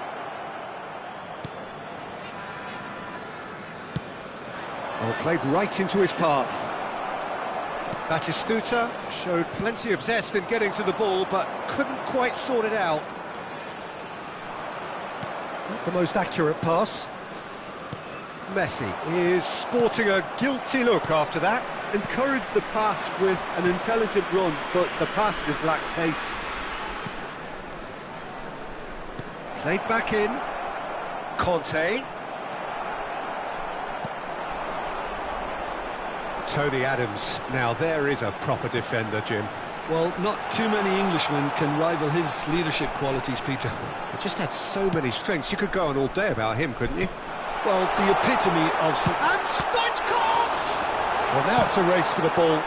Well, played right into his path. Batistuta showed plenty of zest in getting to the ball, but couldn't quite sort it out. Not the most accurate pass. Messi is sporting a guilty look after that. Encouraged the pass with an intelligent run, but the pass just lacked pace. Played back in. Conte. Tony Adams. Now there is a proper defender, Jim. Well, not too many Englishmen can rival his leadership qualities, Peter. He just had so many strengths. You could go on all day about him, couldn't you? Well, the epitome of... And Stoichkov! Well, now it's a race for the ball.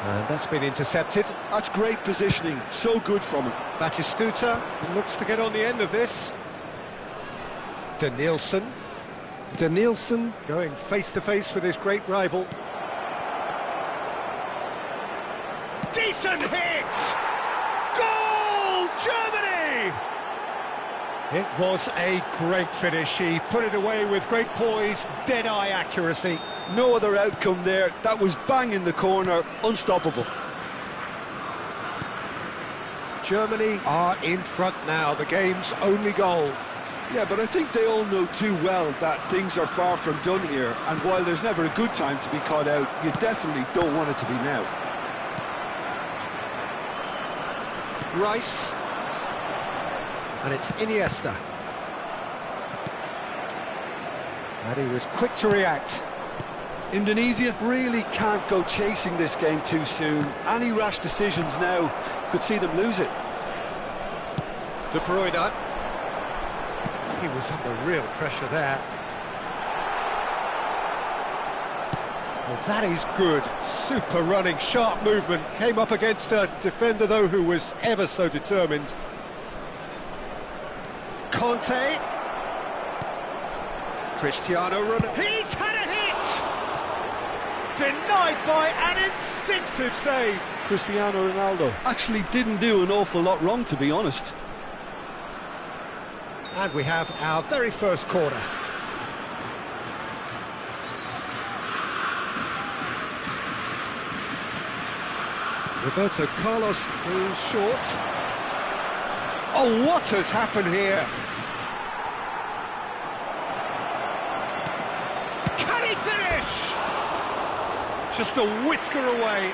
And that's been intercepted. That's great positioning, so good from him. Batistuta looks to get on the end of this. Danielson. Danielson going face-to-face with his great rival. Decent hit! Goal, Germany! It was a great finish. He put it away with great poise, dead-eye accuracy. No other outcome there. That was bang in the corner, unstoppable. Germany are in front now, the game's only goal. Yeah, but I think they all know too well that things are far from done here, and while there's never a good time to be caught out, you definitely don't want it to be now. Rice. And it's Iniesta. And he was quick to react. Indonesia really can't go chasing this game too soon. Any rash decisions now could see them lose it. De Bruyne. He was under real pressure there. Well, that is good. Super running, sharp movement. Came up against a defender, though, who was ever so determined. Conte. Cristiano Ronaldo. He's had a hit! Denied by an instinctive save. Cristiano Ronaldo actually didn't do an awful lot wrong, to be honest. And we have our very first corner. Roberto Carlos pulls short. Oh, what has happened here? Can he finish? Just a whisker away.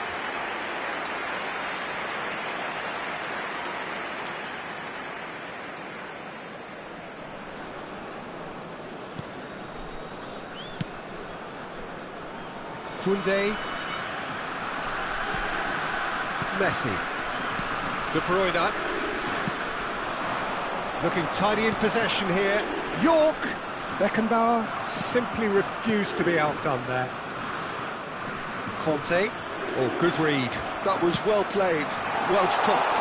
Koundé. Messi. De Bruyne. Looking tidy in possession here. York. Beckenbauer simply refused to be outdone there. Conte. Oh, good read. That was well played, well stopped.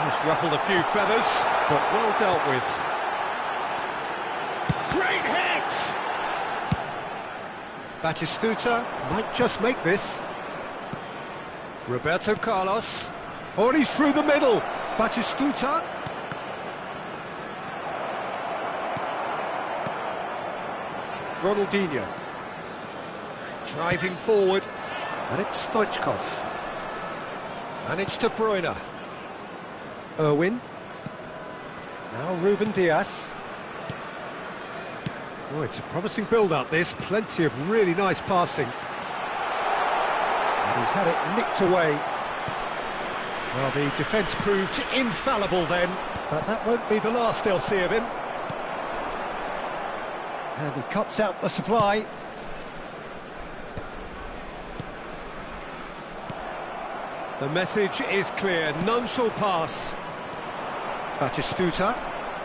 Just ruffled a few feathers, but well dealt with. Great hit! Batistuta might just make this. Roberto Carlos. Oh, and he's through the middle. Batistuta. Ronaldinho. Driving forward. And it's Stoichkov. And it's De Bruyne. Irwin. Now Ruben Diaz. Oh, it's a promising build-up, this. Plenty of really nice passing. And he's had it nicked away. Well, the defence proved infallible then, but that won't be the last they'll see of him. And he cuts out the supply. The message is clear, none shall pass. Batistuta.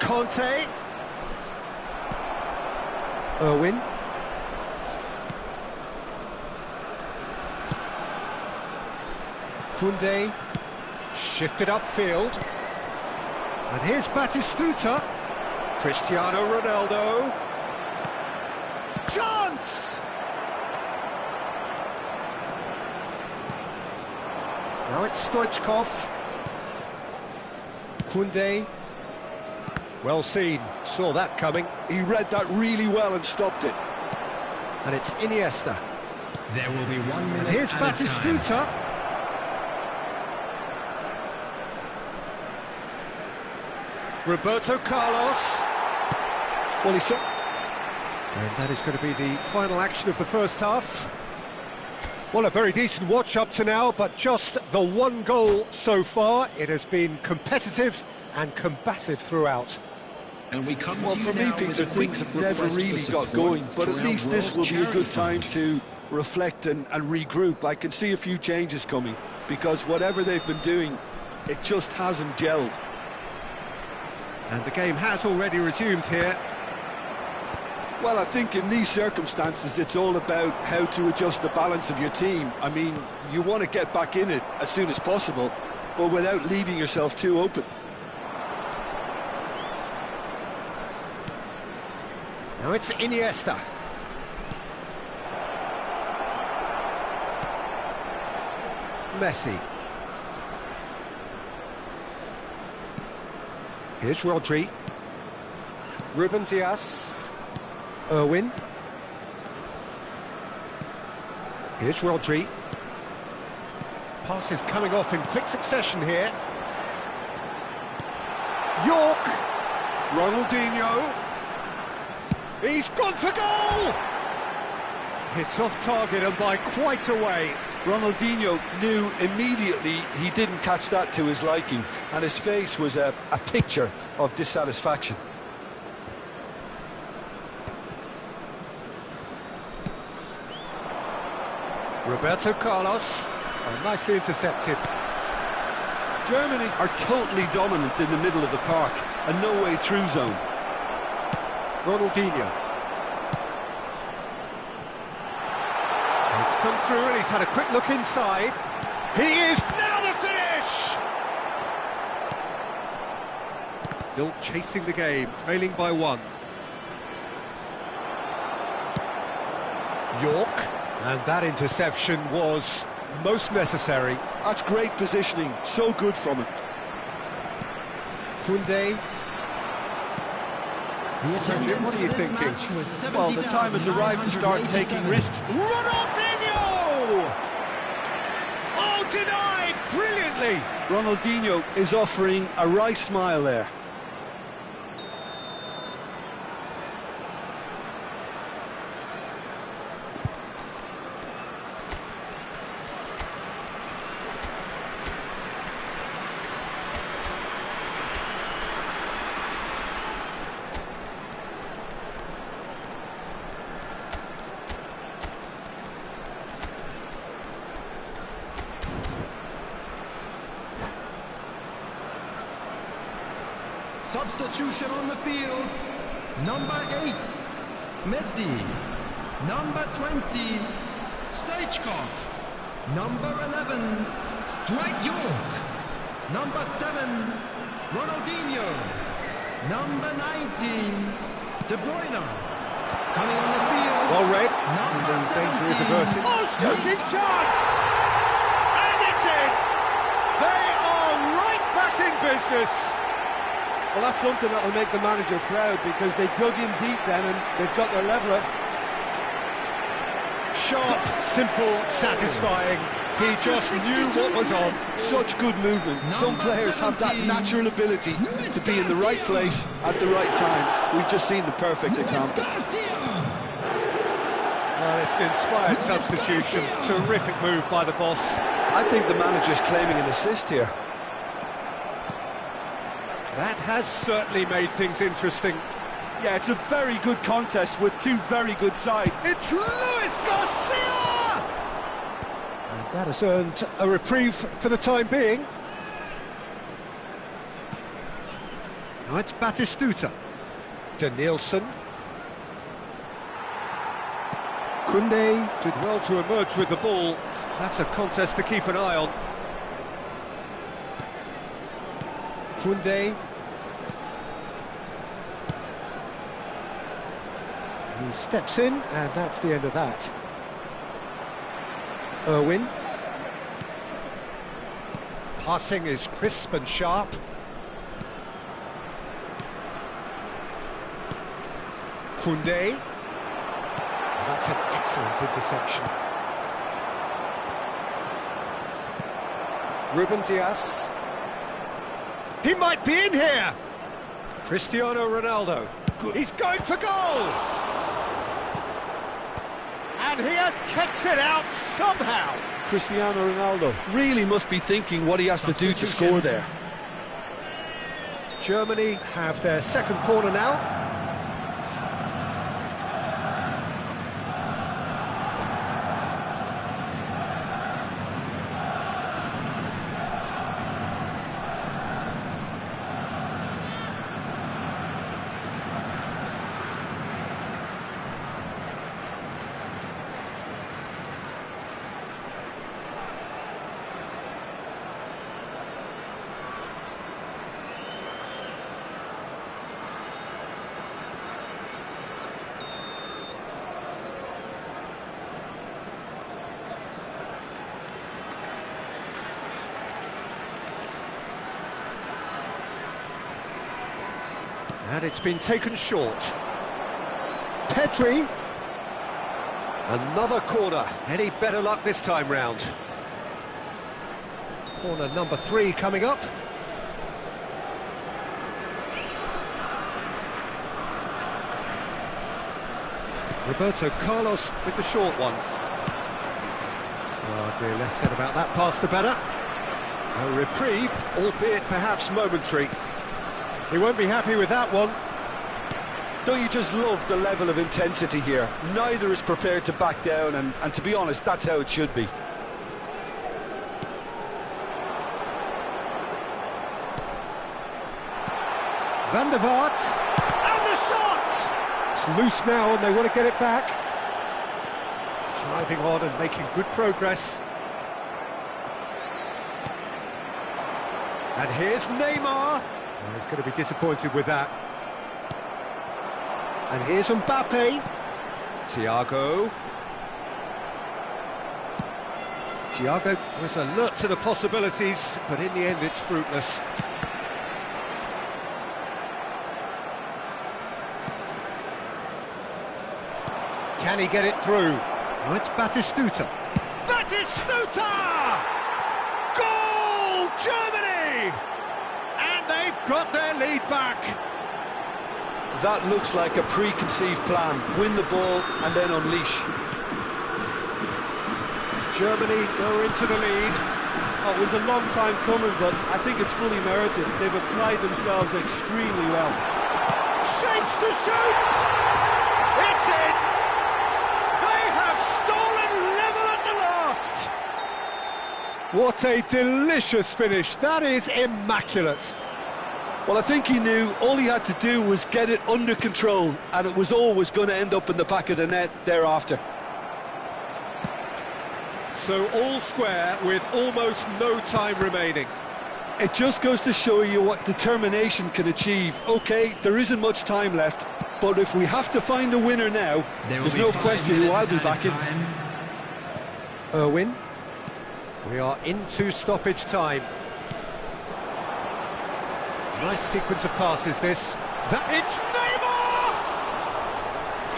Conte. Irwin. Koundé. Shifted upfield. And here's Batistuta. Cristiano Ronaldo. Chance! Now it's Stoichkov. Koundé. Well seen, saw that coming. He read that really well and stopped it. And it's Iniesta. There will be 1 minute. And here's Batistuta. Roberto Carlos. Well, he said. And that is going to be the final action of the first half. Well, a very decent watch up to now, but just the one goal so far. It has been competitive and combative throughout. And we come well, for me, Peter, things have never really got going, but at least this will be a good time to reflect and regroup. I can see a few changes coming, because whatever they've been doing, it just hasn't gelled. And the game has already resumed here. Well, I think in these circumstances, it's all about how to adjust the balance of your team. I mean, you want to get back in it as soon as possible, but without leaving yourself too open. Now it's Iniesta. Messi. Here's Rodri. Ruben Diaz. Irwin. Here's Rodri. Passes coming off in quick succession here. York. Ronaldinho. He's gone for goal! It's off target and by quite a way. Ronaldinho knew immediately he didn't catch that to his liking, and his face was a picture of dissatisfaction. Roberto Carlos. Nicely intercepted. Germany are totally dominant in the middle of the park, a no-way through zone. Ronaldinho. It's come through and he's had a quick look inside. He is now the finish! Still chasing the game, trailing by 1. York. And that interception was most necessary. That's great positioning, so good from him. Koundé. Jim, what are you thinking? Well, the time has arrived to start taking risks. Ronaldinho! Oh, denied brilliantly! Ronaldinho is offering a wry smile there. Substitution on the field. Number 8, Messi. Number 20, Stoichkov. Number 11, Dwight York. Number 7, Ronaldinho. Number 19, De Bruyne. Coming on the field. Well read. Number The danger is 17. averted. Oh, shooting chance! And it's in! They are right back in business. Well, that's something that'll make the manager proud, because they dug in deep then and they've got their leveller. Sharp, simple, satisfying. He just knew what was on. Such good movement. Some players have that natural ability to be in the right place at the right time. We've just seen the perfect example. Well, it's an inspired substitution. Terrific move by the boss. I think the manager's claiming an assist here. That has certainly made things interesting. Yeah, it's a very good contest with two very good sides. It's Luis Garcia! And that has earned a reprieve for the time being. Now it's Batistuta. Danielson. Koundé did well to emerge with the ball. That's a contest to keep an eye on. Koundé. He steps in, and that's the end of that. Irwin. Passing is crisp and sharp. Koundé. That's an excellent interception. Ruben Dias. He might be in here! Cristiano Ronaldo. Good. He's going for goal! And he has kicked it out somehow! Cristiano Ronaldo really must be thinking what he has to do to score there. Germany have their second corner now. And it's been taken short. Pedri. Another corner. Any better luck this time round? Corner number 3 coming up. Roberto Carlos with the short one. Oh dear, less said about that pass the better. A reprieve, albeit perhaps momentary. He won't be happy with that one. Don't you just love the level of intensity here? Neither is prepared to back down, and to be honest, that's how it should be. Van der Vaart, and the shot! It's loose now and they want to get it back. Driving on and making good progress. And here's Neymar. Oh, he's going to be disappointed with that. And here's Mbappe. Thiago. Thiago was alert to the possibilities, but in the end it's fruitless. Can he get it through? Oh, it's Batistuta. Batistuta! Goal! Germany! And they've got their lead back. That looks like a preconceived plan. Win the ball and then unleash. Germany go into the lead. Oh, it was a long time coming, but I think it's fully merited. They've applied themselves extremely well. Shapes to shoot! It's in! They have stolen level at the last! What a delicious finish. That is immaculate. Well, I think he knew all he had to do was get it under control, and it was always going to end up in the back of the net thereafter. So all square with almost no time remaining. It just goes to show you what determination can achieve. OK, there isn't much time left, but if we have to find a winner now, there's no question who I'll be backing. Irwin. We are into stoppage time. Nice sequence of passes, this. It's Neymar!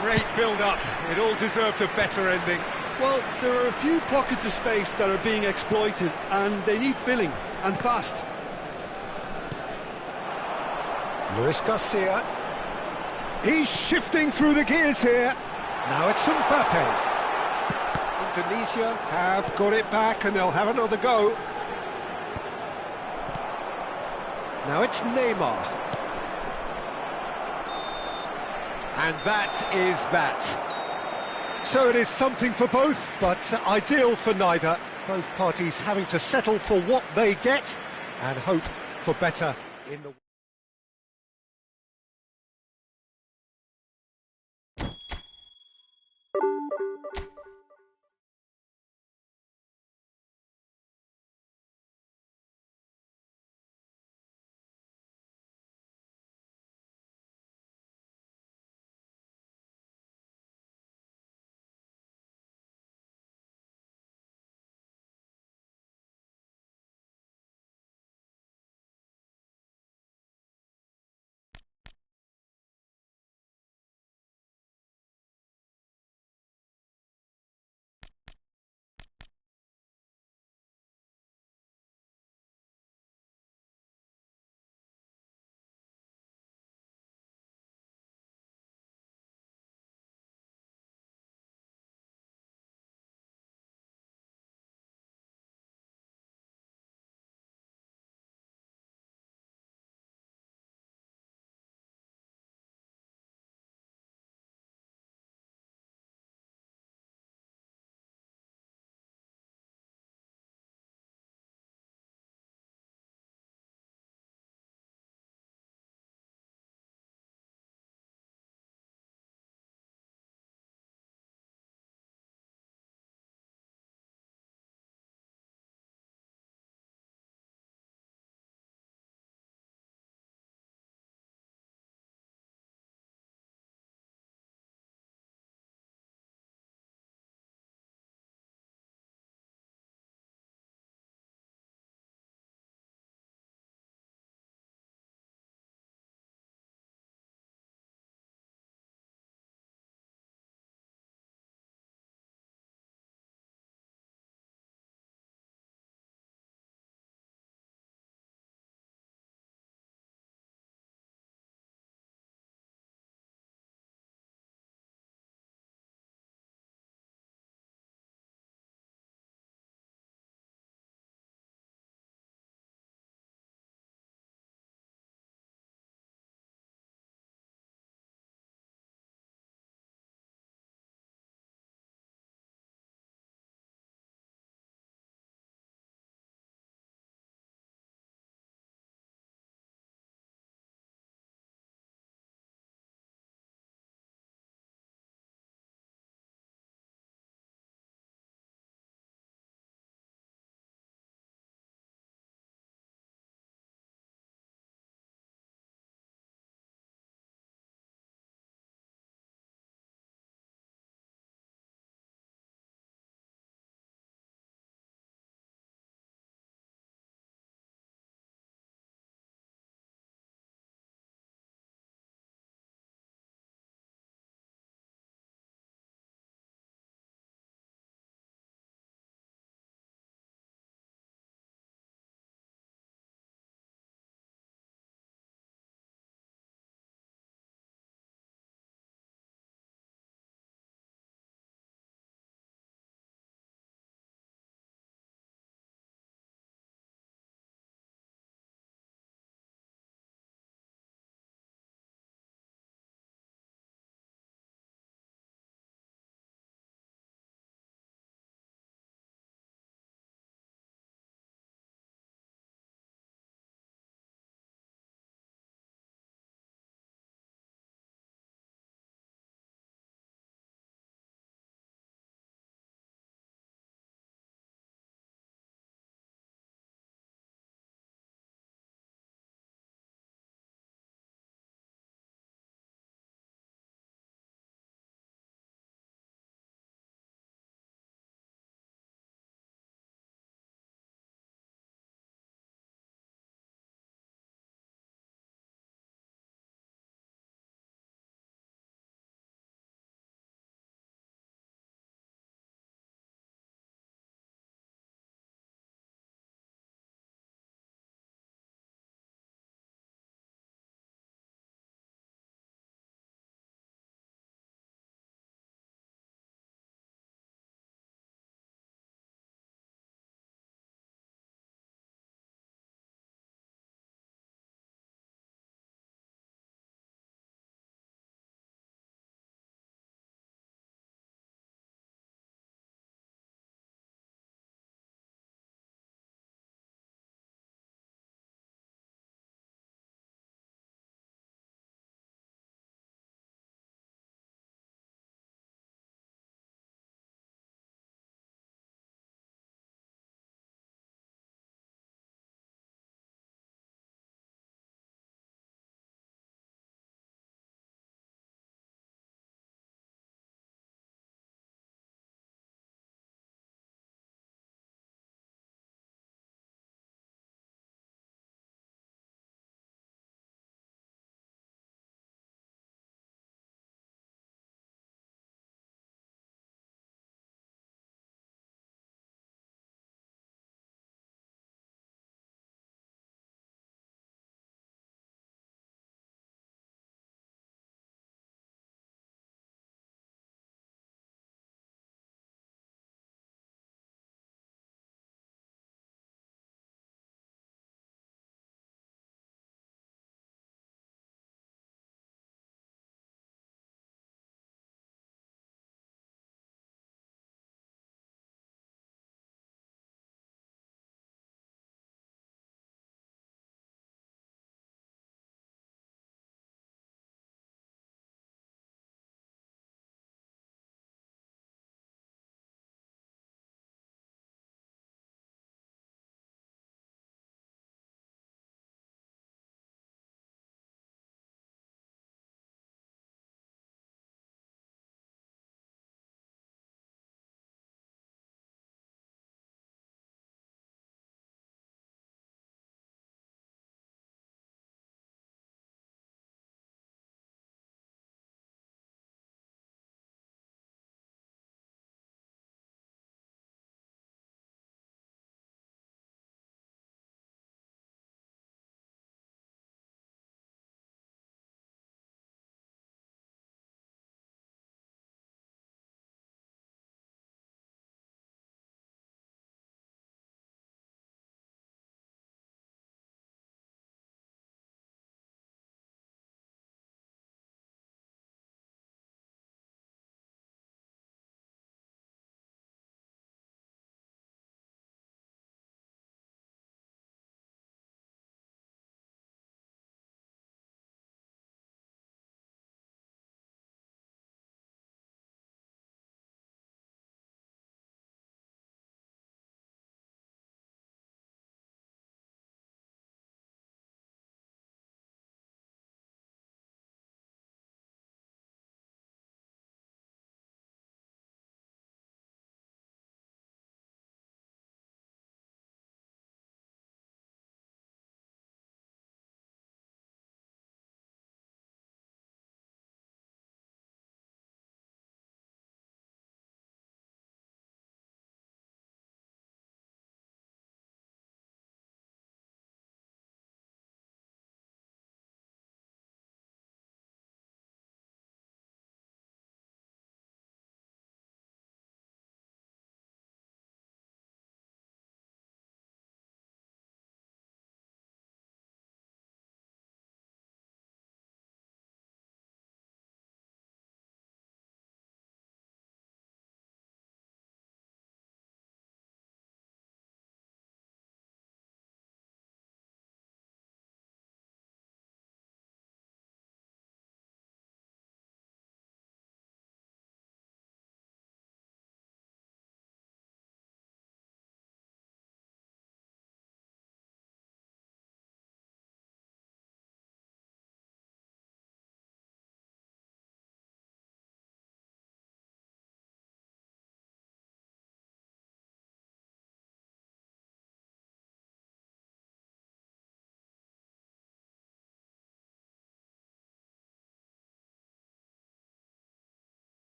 Great build-up. It all deserved a better ending. Well, there are a few pockets of space that are being exploited, and they need filling, and fast. Luis Garcia. He's shifting through the gears here. Now it's Mbappe. Indonesia have got it back, and they'll have another go. Now it's Neymar. And that is that. So it is something for both, but ideal for neither. Both parties having to settle for what they get and hope for better in the...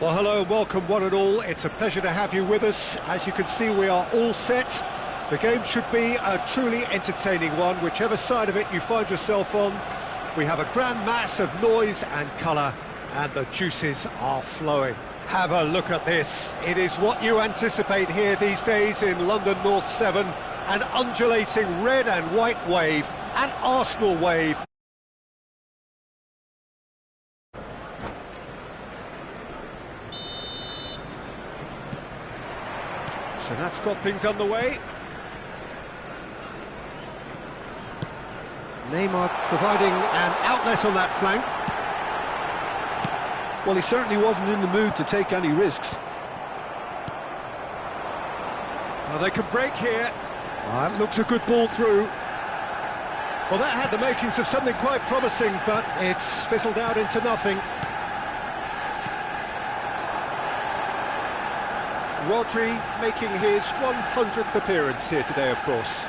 Well, hello and welcome one and all. It's a pleasure to have you with us. As you can see, we are all set. The game should be a truly entertaining one, whichever side of it you find yourself on. We have a grand mass of noise and colour, and the juices are flowing. Have a look at this. It is what you anticipate here these days in London North 7. An undulating red and white wave, an Arsenal wave. So that's got things underway. Neymar providing an outlet on that flank. Well, he certainly wasn't in the mood to take any risks. Well, they could break here. Looks a good ball through. Well, that had the makings of something quite promising, but it's fizzled out into nothing. Rodri making his 100th appearance here today, of course.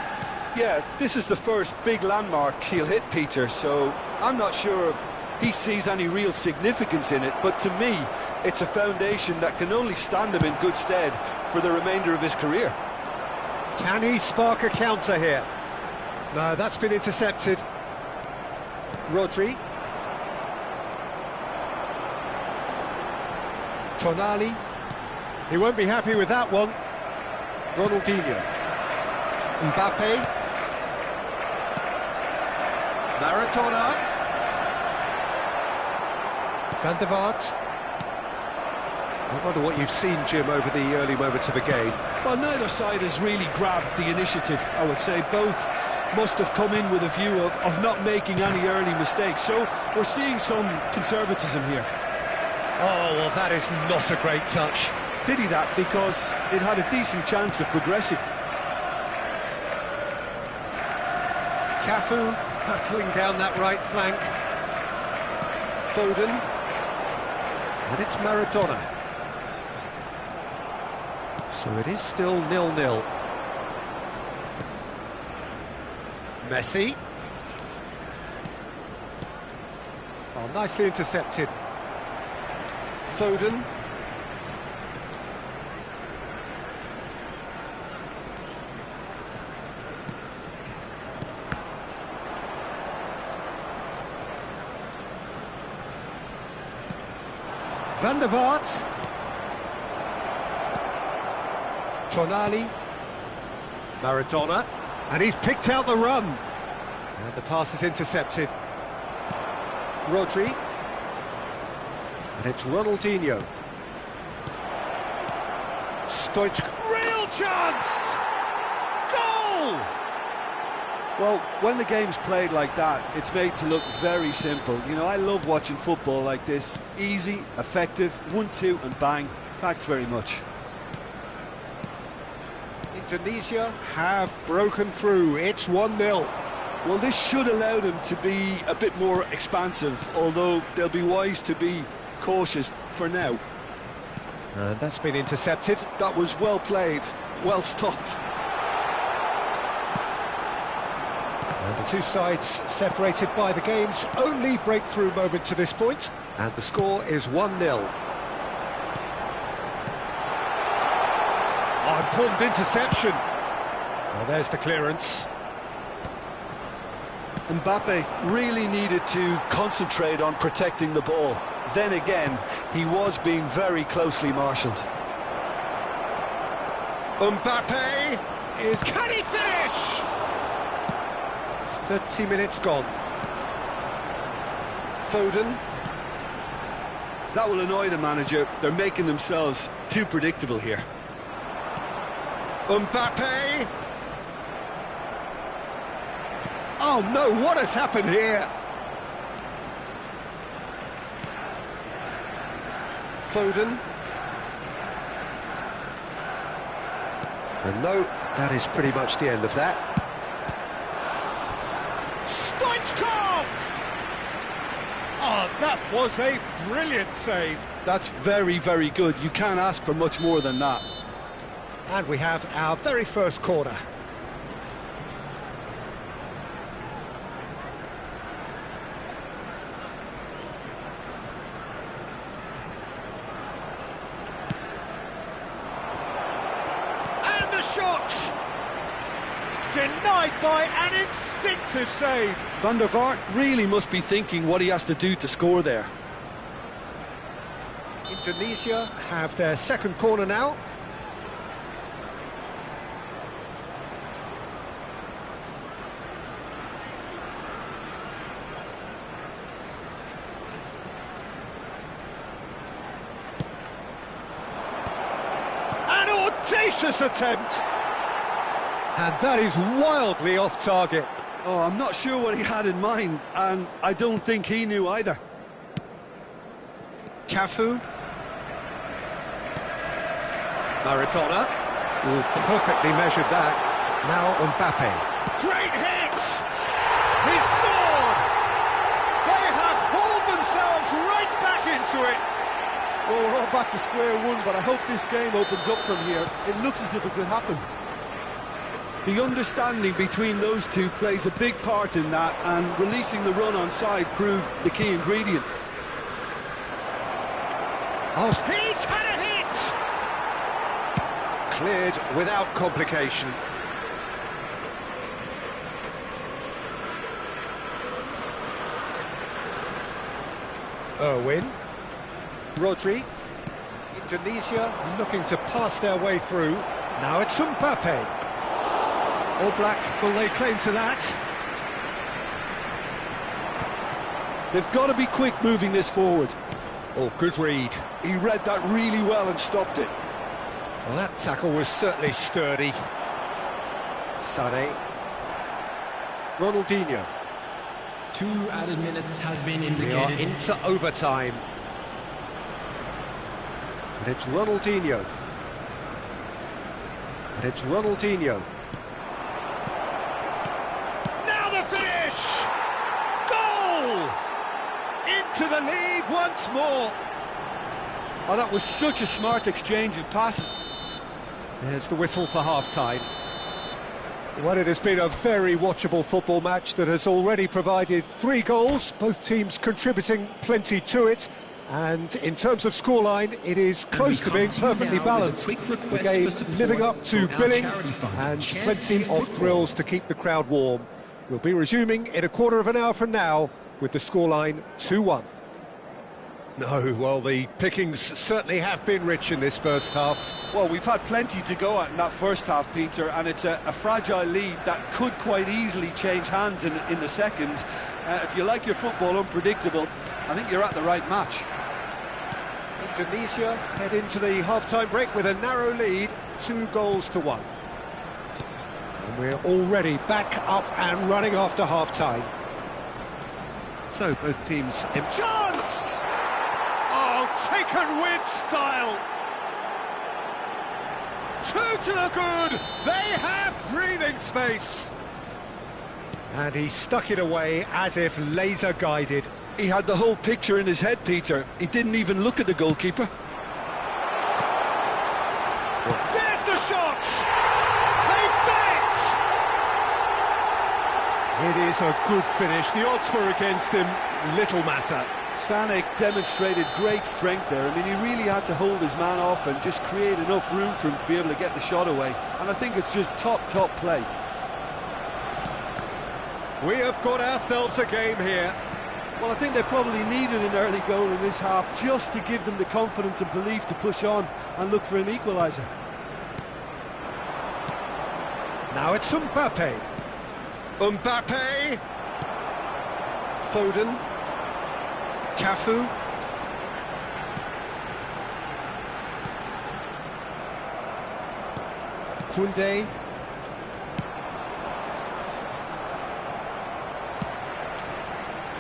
Yeah, this is the first big landmark he'll hit, Peter, so I'm not sure he sees any real significance in it, but to me, it's a foundation that can only stand him in good stead for the remainder of his career. Can he spark a counter here? No, that's been intercepted. Rodri. Tonali. He won't be happy with that one. Ronaldinho. Mbappe. Maradona. Van der Vaart. I wonder what you've seen, Jim, over the early moments of the game. Well, neither side has really grabbed the initiative, I would say. Both must have come in with a view of not making any early mistakes. So we're seeing some conservatism here. Oh, well, that is not a great touch. Pity that, because it had a decent chance of progressing. Cafu hurtling down that right flank. Foden. And it's Maradona. So it is still 0-0. Messi. Oh, nicely intercepted. Foden. Van der Vaart. Tonali. Maradona. And he's picked out the run. And the pass is intercepted. Rodri. And it's Ronaldinho. Real chance! Goal! Well, when the game's played like that, it's made to look very simple. You know, I love watching football like this. Easy, effective, 1-2 and bang. Thanks very much. Indonesia have broken through. It's 1-0. Well, this should allow them to be a bit more expansive, although they'll be wise to be cautious for now. And that's been intercepted. That was well played, well stopped. And the two sides separated by the game's only breakthrough moment to this point. And the score is 1-0. Oh, important interception. Well, there's the clearance. Mbappe really needed to concentrate on protecting the ball. Then again, he was being very closely marshalled. Mbappe is... Can he finish? 30 minutes gone. Foden. That will annoy the manager. They're making themselves too predictable here. Mbappe. Oh no, what has happened here? Foden. And no, that is pretty much the end of that. Stoichkov! Oh, that was a brilliant save. That's very, very good. You can't ask for much more than that. And we have our very first corner. Denied by an instinctive save. Van der Vaart really must be thinking what he has to do to score there. Indonesia have their second corner now. An audacious attempt. And that is wildly off target. Oh, I'm not sure what he had in mind, and I don't think he knew either. Cafu. Maradona. Oh, perfectly measured that. Now Mbappe. Great hit! He scored! They have hauled themselves right back into it. Well, we're all back to square one, but I hope this game opens up from here. It looks as if it could happen. The understanding between those two plays a big part in that, and releasing the run on side proved the key ingredient. Oh, he's had a hit! Cleared without complication. Irwin. Rodri. Indonesia looking to pass their way through. Now it's Mbappe. All Black will lay claim to that. They've got to be quick moving this forward. Oh, good read. He read that really well and stopped it. Well, that tackle was certainly sturdy. Sané. Ronaldinho. 2 added minutes has been We indicated. are into overtime. And it's Ronaldinho. And it's Ronaldinho. Now the finish! Goal! Into the lead once more. Oh, that was such a smart exchange of passes. There's the whistle for half-time. Well, it has been a very watchable football match that has already provided 3 goals, both teams contributing plenty to it. And in terms of scoreline, it is close to being perfectly balanced. The game living up to billing and plenty of thrills to keep the crowd warm. We'll be resuming in a quarter of an hour from now with the scoreline 2-1. No, well, the pickings certainly have been rich in this first half. Well, we've had plenty to go at in that first half, Peter, and it's a fragile lead that could quite easily change hands in the second. If you like your football unpredictable, I think you're at the right match. Indonesia head into the half-time break with a narrow lead, 2-1. And we're already back up and running after half-time. So both teams in chance! Oh, taken with style! 2 to the good! They have breathing space! And he stuck it away as if laser-guided. He had the whole picture in his head, Peter. He didn't even look at the goalkeeper. There's the shot! They've done it! It is a good finish. The odds were against him. Little matter. Sané demonstrated great strength there. I mean, he really had to hold his man off and just create enough room for him to be able to get the shot away. And I think it's just top play. We have got ourselves a game here. Well, I think they probably needed an early goal in this half just to give them the confidence and belief to push on and look for an equaliser. Now it's Mbappe. Mbappe. Foden. Cafu. Koundé.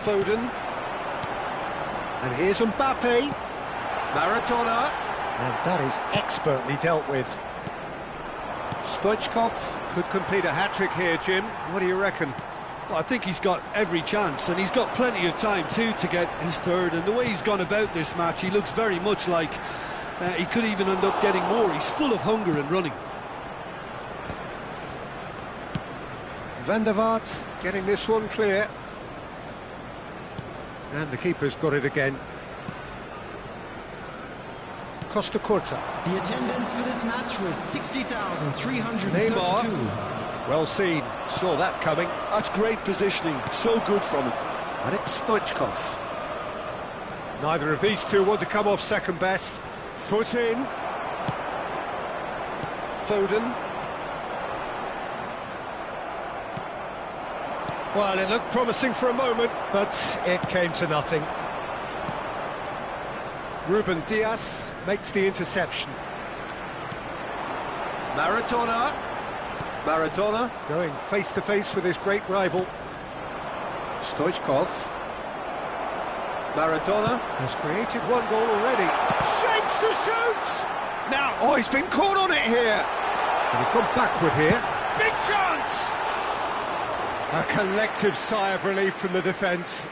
Foden. And here's Mbappe. Maradona. And that is expertly dealt with. Stoichkov could complete a hat-trick here, Jim. What do you reckon? Well, I think he's got every chance, and he's got plenty of time too to get his third. And the way he's gone about this match, he looks very much like he could even end up getting more. He's full of hunger and running. Van der Vaart getting this one clear. And the keeper's got it again. Costa Curta. The attendance for this match was 60,332. Neymar. Well seen, saw that coming. That's great positioning, so good from him. And it's Stoichkov. Neither of these two want to come off second best. Foot in. Foden. Well, it looked promising for a moment, but it came to nothing. Ruben Dias makes the interception. Maradona. Maradona going face-to-face with his great rival. Stoichkov. Maradona has created one goal already. Shapes to shoot! Now, oh, he's been caught on it here. And he's gone backward here. Big chance! A collective sigh of relief from the defence.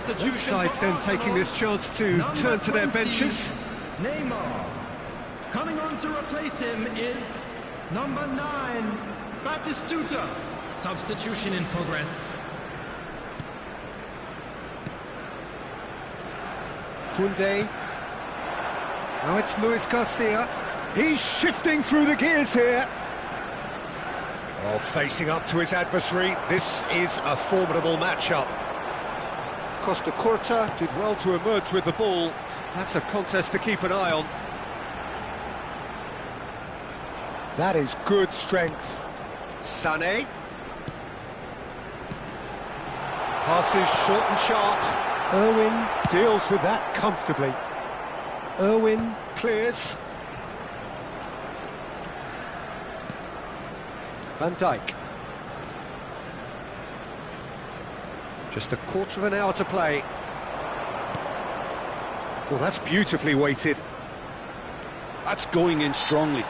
Both sides then taking this chance to turn to their benches. Neymar. Coming on to replace him is number 9, Batistuta. Substitution in progress. Koundé. Now it's Luis Garcia. He's shifting through the gears here. Oh, facing up to his adversary. This is a formidable matchup. Costa Curta did well to emerge with the ball. That's a contest to keep an eye on. That is good strength. Sané. Passes short and sharp. Irwin deals with that comfortably. Irwin clears. Van Dijk. Just a quarter of an hour to play. Well, that's beautifully weighted. That's going in strongly.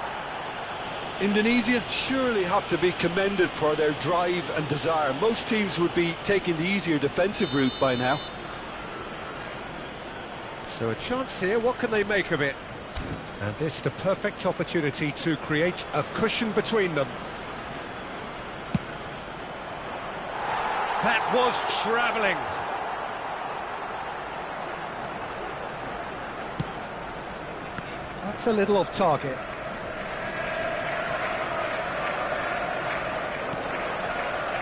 Indonesia surely have to be commended for their drive and desire. Most teams would be taking the easier defensive route by now. So a chance here, what can they make of it? And this is the perfect opportunity to create a cushion between them. That was travelling. That's a little off target.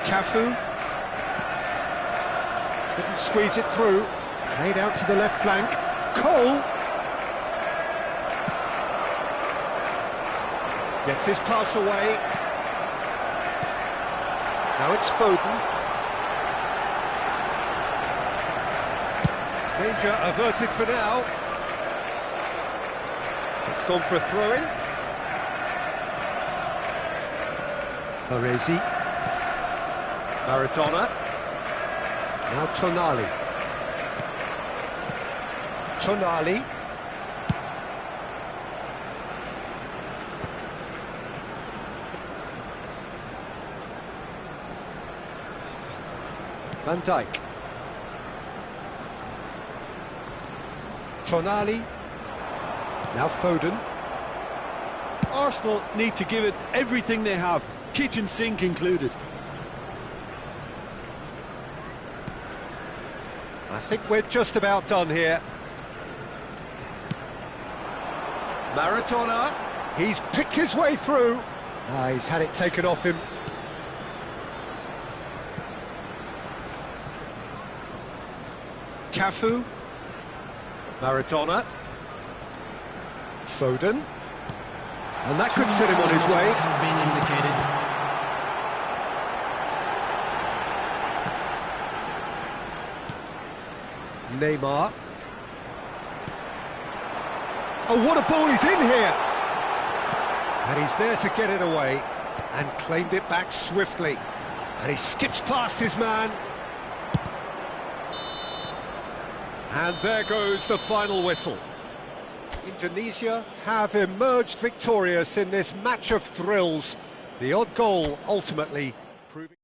Cafu. Couldn't squeeze it through. Played out to the left flank. Cole. Gets his pass away. Now it's Foden. Danger averted for now. It's gone for a throw-in. Baresi. Maradona. Now Tonali. Tonali. Van Dijk. Tonali. Now Foden. Arsenal need to give it everything they have, kitchen sink included. I think we're just about done here. Maradona. He's picked his way through. He's had it taken off him. Cafu. Maradona. Foden. And that could set him on his way. Has been indicated. Neymar. Oh, what a ball, he's in here! And he's there to get it away, and claimed it back swiftly. And he skips past his man. And there goes the final whistle. Indonesia have emerged victorious in this match of thrills. The odd goal ultimately proving...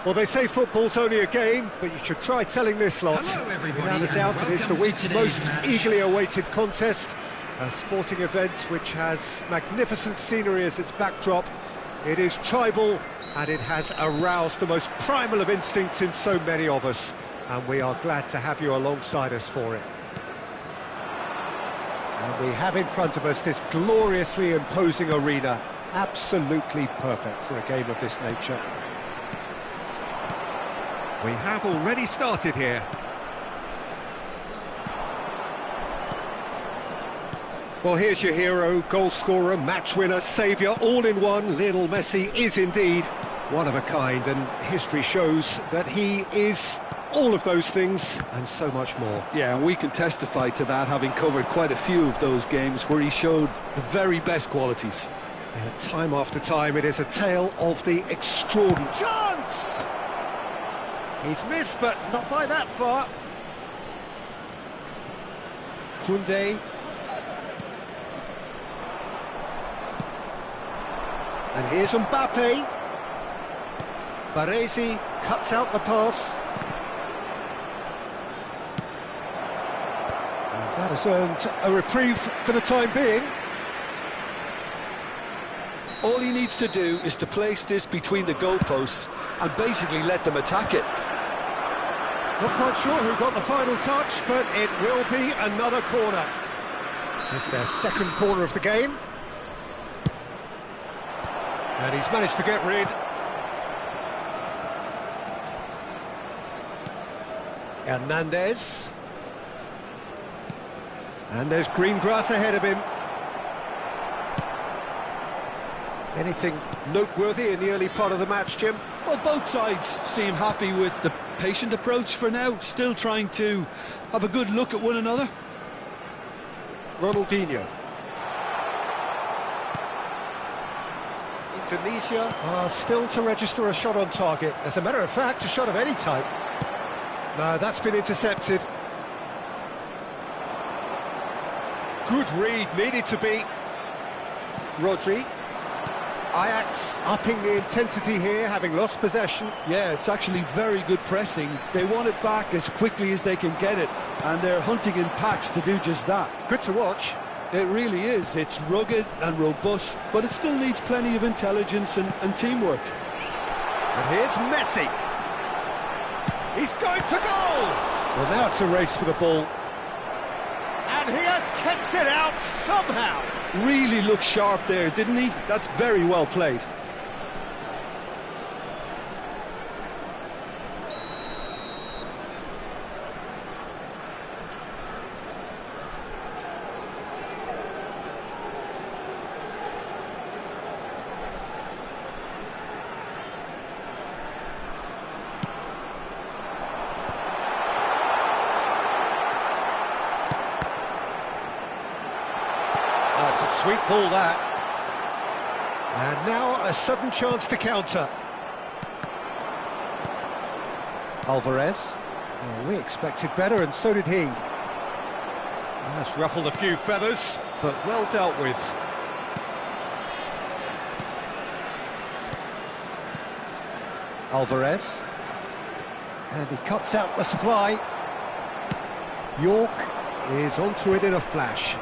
Well, they say football's only a game, but you should try telling this lot. Hello, everybody, Without a and doubt, it is the welcome to week's today's most match. eagerly awaited contest. A sporting event which has magnificent scenery as its backdrop. It is tribal, and it has aroused the most primal of instincts in so many of us. And we are glad to have you alongside us for it. And we have in front of us this gloriously imposing arena. Absolutely perfect for a game of this nature. We have already started here. Well, here's your hero, goal scorer, match winner, saviour, all in one. Lionel Messi is indeed one of a kind, and history shows that he is all of those things and so much more. Yeah, and we can testify to that, having covered quite a few of those games where he showed the very best qualities. Yeah, time after time, it is a tale of the extraordinary. Chance! He's missed, but not by that far. Koundé. And here's Mbappe. Baresi cuts out the pass. And that has earned a reprieve for the time being. All he needs to do is to place this between the goalposts and basically let them attack it. Not quite sure who got the final touch, but it will be another corner. It's their second corner of the game. And he's managed to get rid. Hernandez. And there's green grass ahead of him. Anything noteworthy in the early part of the match, Jim? Well, both sides seem happy with the patient approach for now, still trying to have a good look at one another. Ronaldinho. Indonesia are still to register a shot on target. As a matter of fact, a shot of any type. No, that's been intercepted. Good read, needed to be. Rodri. Ajax upping the intensity here, having lost possession. Yeah, it's actually very good pressing. They want it back as quickly as they can get it, and they're hunting in packs to do just that. Good to watch. It really is. It's rugged and robust, but it still needs plenty of intelligence and teamwork. And here's Messi. He's going for goal! Well, now it's a race for the ball. And he has kept it out somehow. Really looked sharp there, didn't he? That's very well played. It's a sweet ball, that. And now a sudden chance to counter. Alvarez. Well, we expected better, and so did he. That's ruffled a few feathers, but well dealt with. Alvarez. And he cuts out the supply. York is onto it in a flash.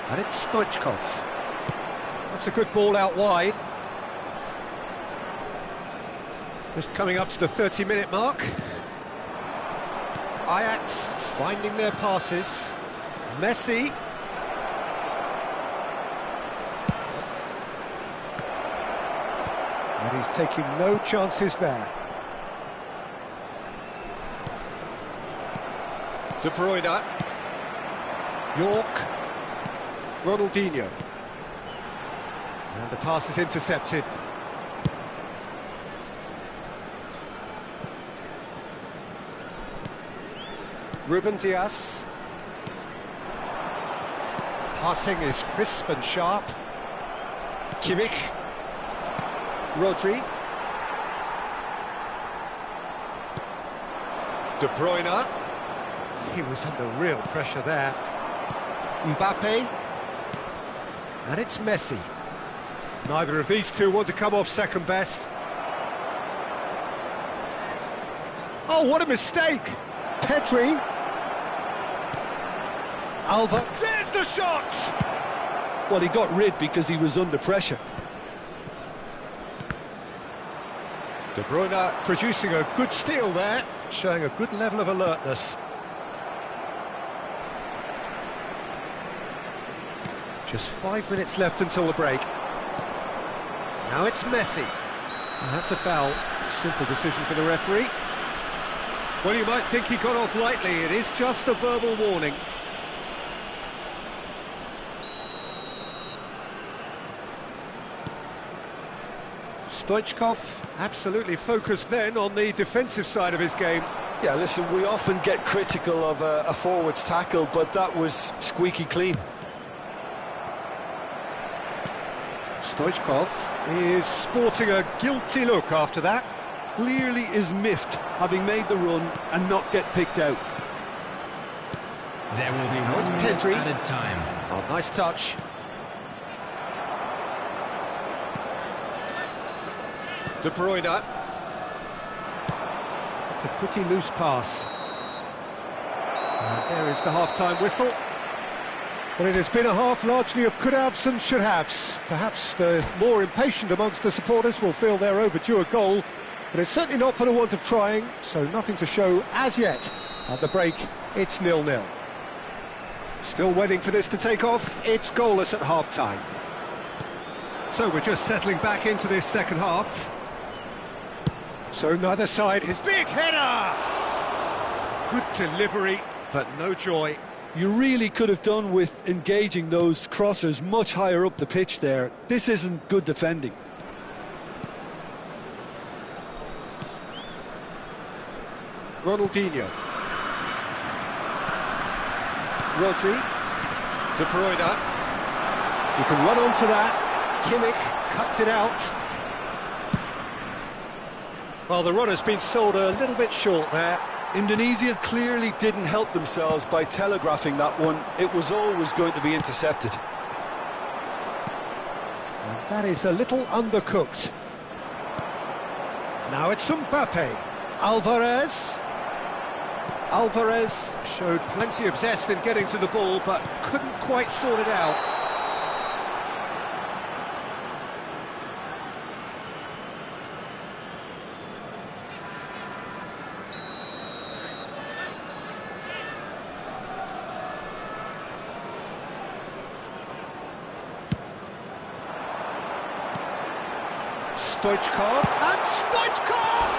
And it's Stoichkov. That's a good ball out wide. Just coming up to the 30-minute mark. Ajax finding their passes. Messi. And he's taking no chances there. De Bruyne. York. Ronaldinho. And the pass is intercepted. Ruben Dias. Passing is crisp and sharp. Kimmich. Rodri. De Bruyne. He was under real pressure there. Mbappe. And it's Messi. Neither of these two want to come off second best. Oh, what a mistake! Pedri. Alva. There's the shot! Well, he got rid because he was under pressure. De Bruyne producing a good steal there, showing a good level of alertness. Just 5 minutes left until the break. Now it's Messi. And that's a foul. Simple decision for the referee. Well, you might think he got off lightly. It is just a verbal warning. Stoichkov absolutely focused then on the defensive side of his game. Yeah, listen, we often get critical of a forward's tackle, but that was squeaky clean. Stoichkov is sporting a guilty look after that. Clearly is miffed, having made the run and not get picked out. There will be Now one it's minute Pedri. added time. Oh, nice touch. De Bruyne. It's a pretty loose pass. And there is the half-time whistle. Well, it has been a half largely of could-haves and should-haves. Perhaps the more impatient amongst the supporters will feel they're overdue a goal, but it's certainly not for the want of trying, so nothing to show as yet. At the break, it's 0-0. Still waiting for this to take off. It's goalless at half-time. So we're just settling back into this second half. So neither side, his big header! Good delivery, but no joy. You really could have done with engaging those crossers much higher up the pitch there. This isn't good defending. Ronaldinho. Rodri. De Bruyne. You can run onto that. Kimmich cuts it out. Well, the runner's been sold a little bit short there. Indonesia clearly didn't help themselves by telegraphing that one. It was always going to be intercepted. And that is a little undercooked. Now it's Mbappe. Alvarez. Alvarez showed plenty of zest in getting to the ball, but couldn't quite sort it out. Stoichkov, and Stoichkov!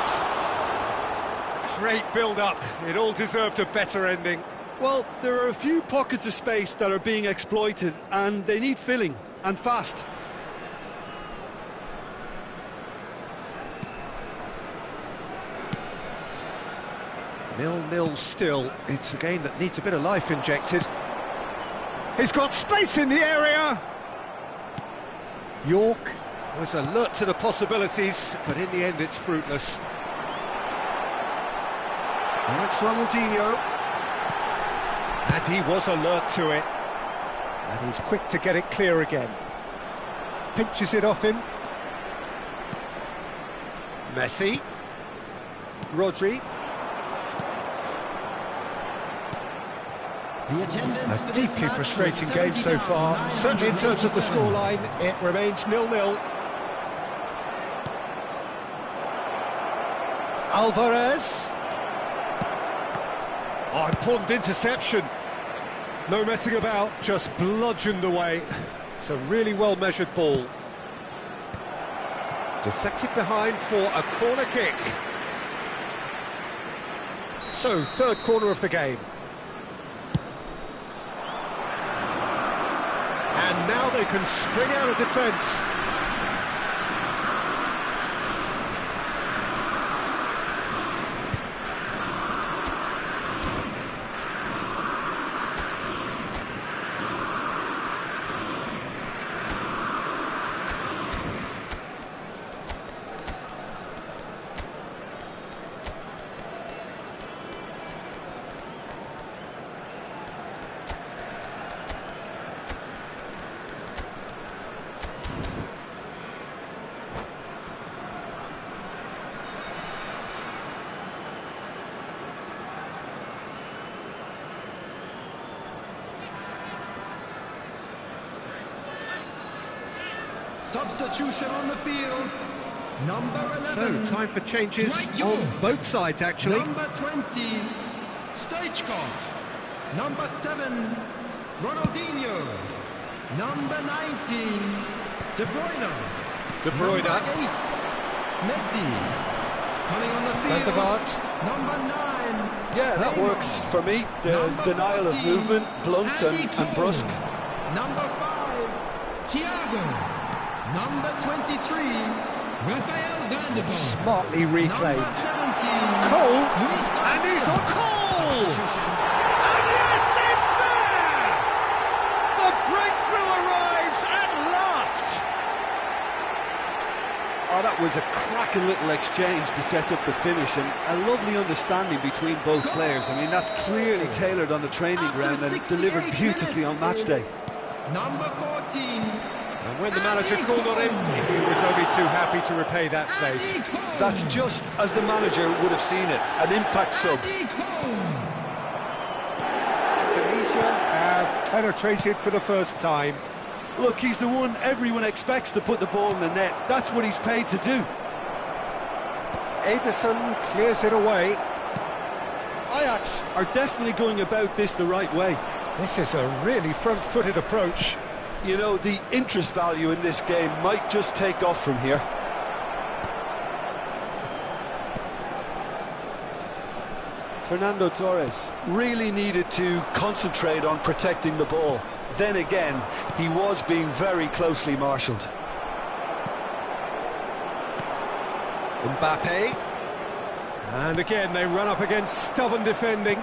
Great build-up, it all deserved a better ending. Well, there are a few pockets of space that are being exploited, and they need filling, and fast. Nil-nil still. It's a game that needs a bit of life injected. He's got space in the area! York was alert to the possibilities, but in the end it's fruitless. Now it's Ronaldinho. And he was alert to it. And he's quick to get it clear again. Pinches it off him. Messi. Rodri. A deeply frustrating game so far. Certainly in terms of the scoreline, it remains 0-0. Alvarez. Oh, important interception. No messing about, just bludgeoned away. It's a really well-measured ball. Deflected behind for a corner kick. So, third corner of the game. And now they can spring out of defence. Substitution on the field. Number 11. So, time for changes on both sides, actually. Number 20, Stoichkov. Number 7, Ronaldinho. Number 19, De Bruyne. De Bruyne. Number 8, Messi. Coming on the Van der field. Vaart. Number 9. Yeah, that works for me. The denial of movement, blunt and brusque. Number 5, Thiago. Number 23, Rafael van der Vaart. Smartly reclaimed. Number 17. Cole, and he's on Cole! And yes, it's there! The breakthrough arrives at last! Oh, that was a cracking little exchange to set up the finish, and a lovely understanding between both players. I mean, that's clearly tailored on the training ground and delivered beautifully on match day. Number 14. And when the manager called on him, he was only too happy to repay that fate. That's just as the manager would have seen it, an impact sub. Tunisia have penetrated for the first time. Look, he's the one everyone expects to put the ball in the net. That's what he's paid to do. Ederson clears it away. Ajax are definitely going about this the right way. This is a really front-footed approach. You know, the interest value in this game might just take off from here. Fernando Torres really needed to concentrate on protecting the ball. Then again, he was being very closely marshalled. Mbappe. And again, they run up against stubborn defending.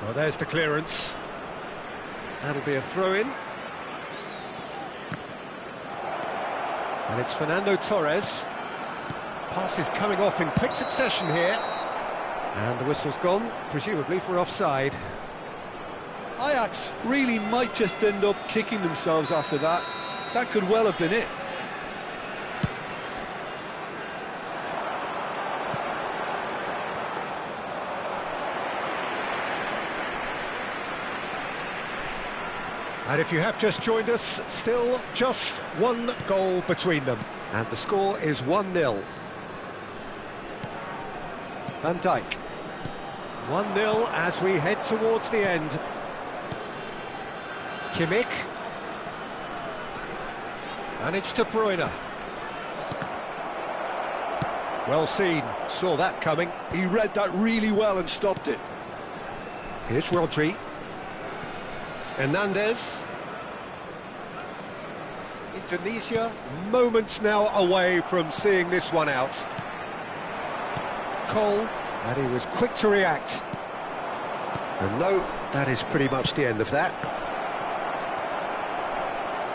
Well, there's the clearance. That'll be a throw-in. And it's Fernando Torres. Pass is coming off in quick succession here. And the whistle's gone, presumably for offside. Ajax really might just end up kicking themselves after that. That could well have been it. And if you have just joined us, still just one goal between them. And the score is 1-0. Van Dijk. 1-0 as we head towards the end. Kimmich. And it's De Bruyne. Well seen, saw that coming. He read that really well and stopped it. Here's Rodri. Hernandez. Indonesia, moments now away from seeing this one out. Cole, and he was quick to react. And no, that is pretty much the end of that.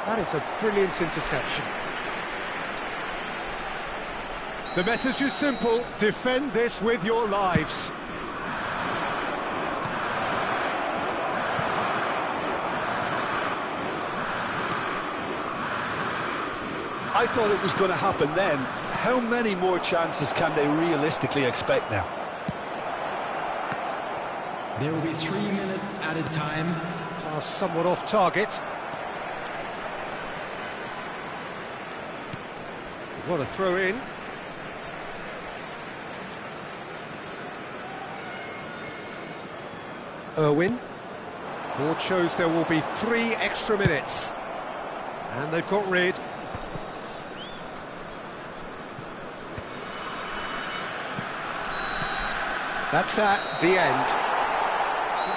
That is a brilliant interception. The message is simple: defend this with your lives. I thought it was going to happen then. How many more chances can they realistically expect now? There will be 3 minutes added time. Pass somewhat off target. What a throw in. Irwin. Board shows there will be 3 extra minutes. And they've got rid. That's that, the end.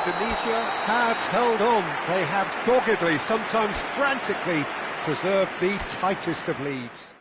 Indonesia have held on. They have doggedly, sometimes frantically, preserved the tightest of leads.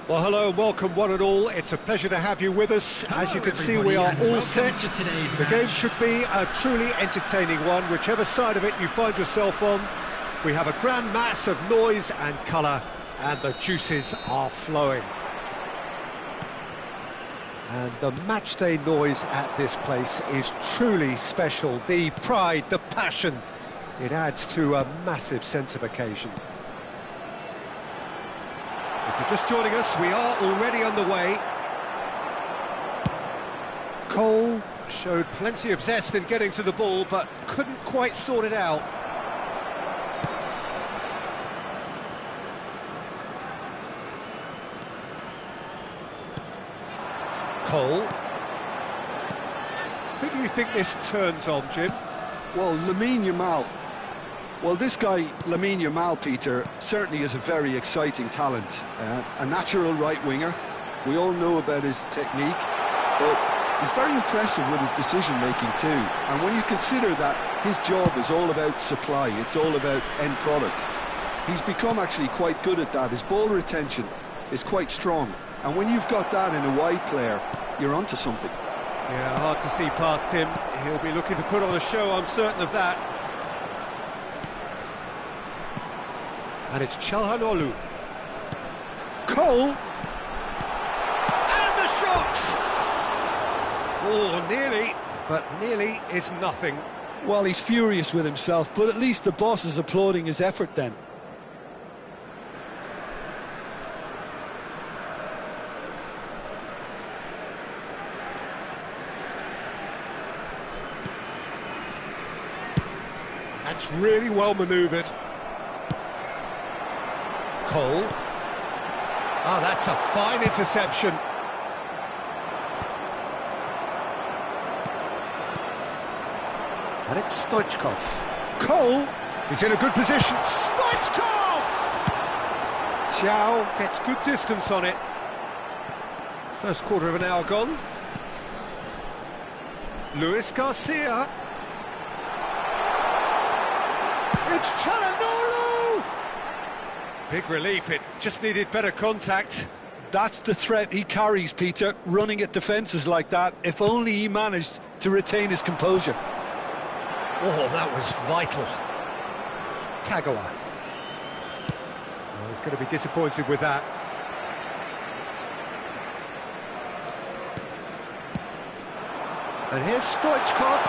Well, hello and welcome one and all. It's a pleasure to have you with us. As you can see, we are all set. The game should be a truly entertaining one, whichever side of it you find yourself on. We have a grand mass of noise and colour, and the juices are flowing. And the matchday noise at this place is truly special. The pride, the passion, it adds to a massive sense of occasion. If you're just joining us, we are already underway. Cole showed plenty of zest in getting to the ball, but couldn't quite sort it out. Cole. Who do you think this turns on, Jim? Well, Lamine Yamal. Well, this guy, Lamine Yamal, Peter, certainly is a very exciting talent. A natural right winger. We all know about his technique, but he's very impressive with his decision-making too. And when you consider that his job is all about supply, it's all about end product, he's become actually quite good at that. His ball retention is quite strong. And when you've got that in a wide player, you're onto something. Yeah, hard to see past him. He'll be looking to put on a show, I'm certain of that. And it's Çalhanoğlu. Cole. And the shot! Oh, nearly, but nearly is nothing. Well, he's furious with himself, but at least the boss is applauding his effort then. That's really well manoeuvred. Cole. Oh, that's a fine interception. And it's Stoichkov. Cole. He's in a good position. Stoichkov! Chow gets good distance on it. First quarter of an hour gone. Luis Garcia. It's Çalhanoğlu! Big relief, it just needed better contact. That's the threat he carries, Peter, running at defences like that. If only he managed to retain his composure. Oh, that was vital. Kagawa. Oh, he's going to be disappointed with that. And here's Stoichkov.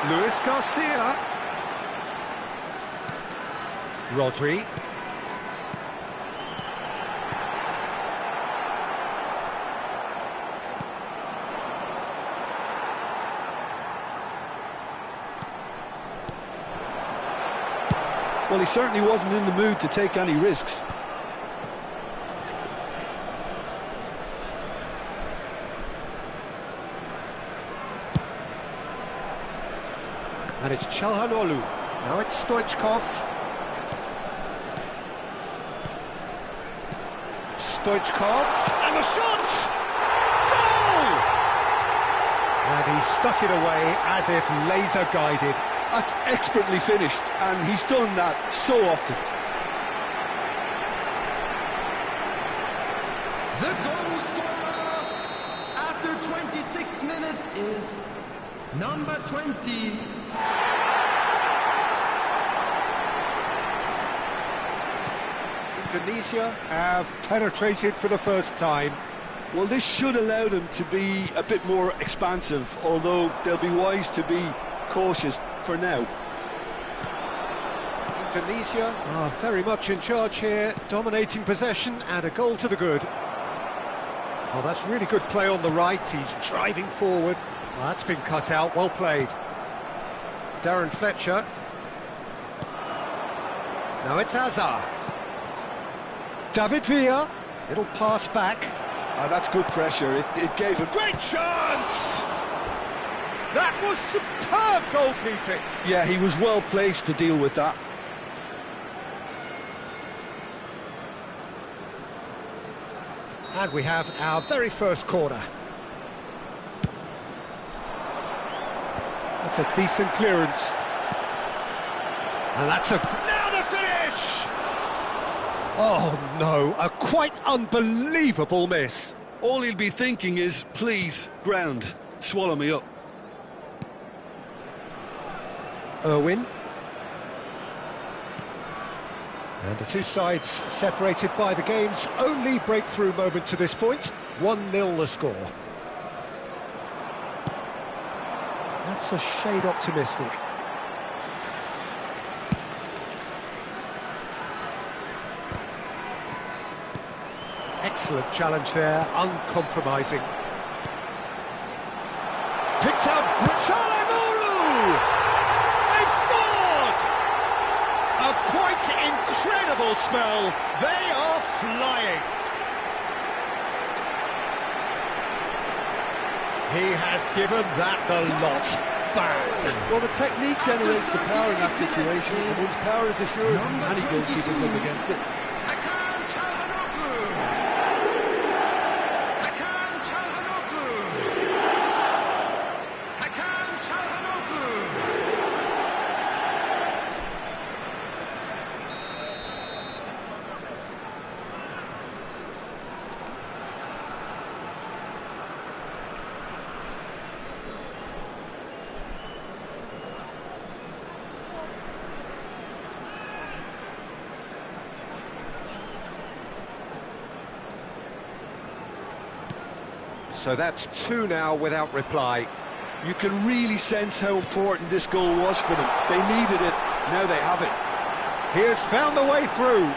Luis Garcia. Rodri. Well, he certainly wasn't in the mood to take any risks. And it's Çalhanoğlu. Now it's Stoichkov. Stoichkov, and the shot! Goal! And he stuck it away as if laser-guided. That's expertly finished, and he's done that so often. The goal scorer after 26 minutes is number 20. Indonesia have penetrated for the first time. Well, this should allow them to be a bit more expansive, although they'll be wise to be cautious for now. Indonesia are very much in charge here, dominating possession and a goal to the good. Oh, that's really good play on the right, he's driving forward. Well, that's been cut out, well played. Darren Fletcher. Now it's Hazard. David Villa, it'll pass back. That's good pressure, it gave him... Great chance! That was superb goalkeeping. Yeah, he was well placed to deal with that. And we have our very first corner. That's a decent clearance. And that's a... Now the finish! Oh no, a quite unbelievable miss. All he'll be thinking is, please, ground, swallow me up. Irwin. And the two sides separated by the game's only breakthrough moment to this point. 1-0 the score. That's a shade optimistic. Excellent challenge there, uncompromising. Picked out Britannia! They've scored! A quite incredible spell. They are flying. He has given that the lot. Bang! Well, the technique generates the power in that situation, and once power is assured, any goalkeeper's up against it. So that's 2 now without reply. You can really sense how important this goal was for them. They needed it, now they have it. He has found the way through.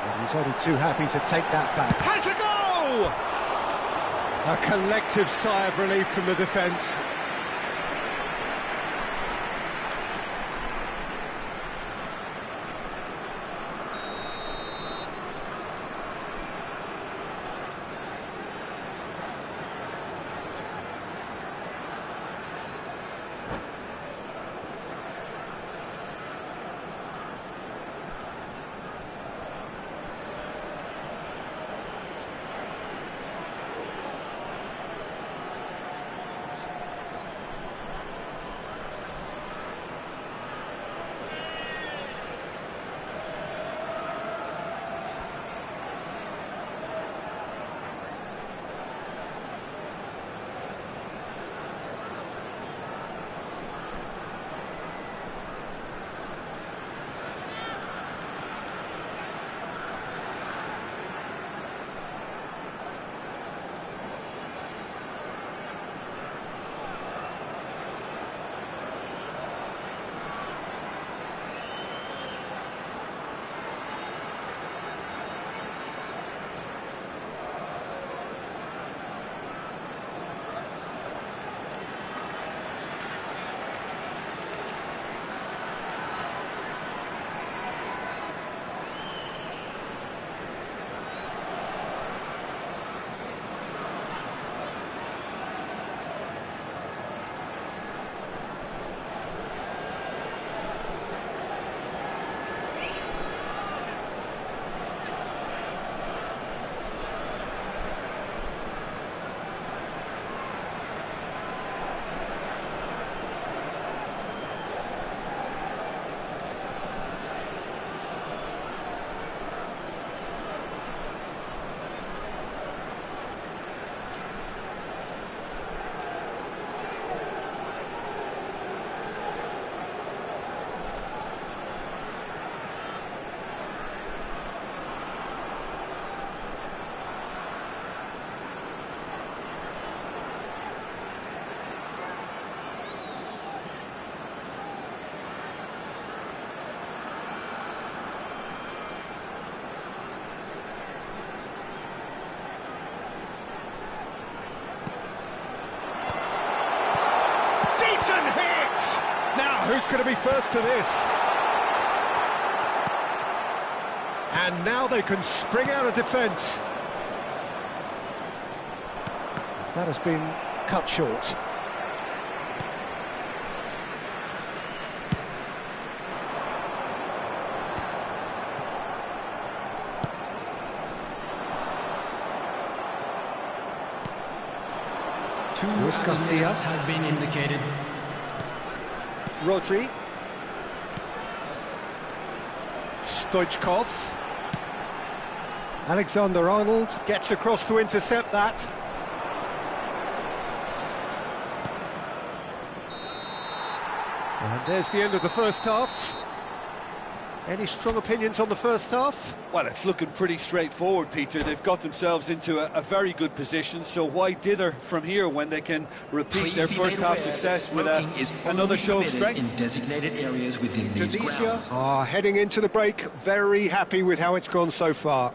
And he's only too happy to take that back. Has a goal! A collective sigh of relief from the defence. Who's going to be first to this? And now they can spring out of defence. That has been cut short. Luis Garcia has been indicated. Rodri. Stoichkov. Alexander-Arnold gets across to intercept that. And there's the end of the first half. Any strong opinions on the first half? Well, it's looking pretty straightforward, Peter. They've got themselves into a very good position, so why dither from here when they can repeat their first half success with another show of strength? In designated areas within these Tunisia grounds. are heading into the break, very happy with how it's gone so far.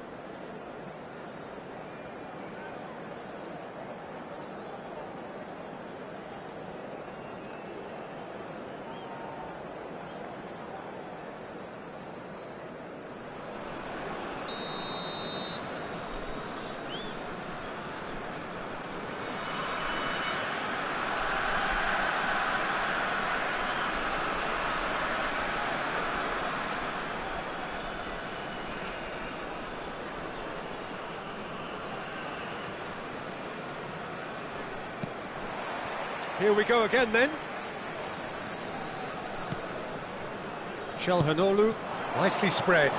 Here we go again then. Çalhanoğlu, nicely spread.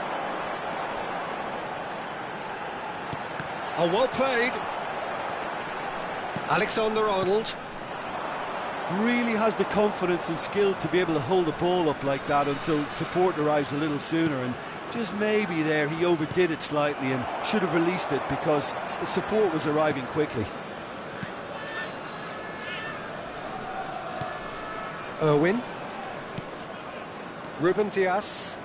Oh, well played. Alexander-Arnold. Really has the confidence and skill to be able to hold the ball up like that until support arrives a little sooner, and just maybe there he overdid it slightly and should have released it because the support was arriving quickly. Irwin. Ruben Dias.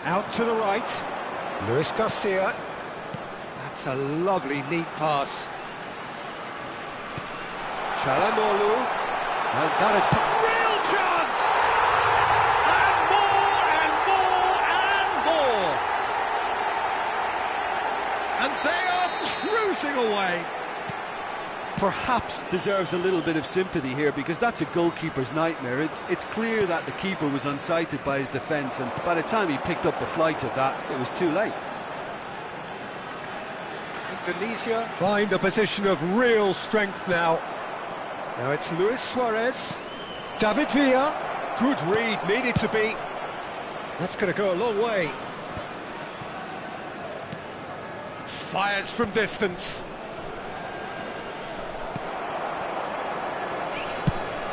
Out to the right. Luis Garcia. That's a lovely, neat pass. Çalhanoğlu. And that is real chance! And more and more and more! And they are cruising away. Perhaps deserves a little bit of sympathy here because that's a goalkeeper's nightmare. It's clear that the keeper was unsighted by his defence, and by the time he picked up the flight of that, it was too late. Tunisia find a position of real strength now. Now it's Luis Suarez. David Villa. Good read, needed to be. That's going to go a long way. Fires from distance.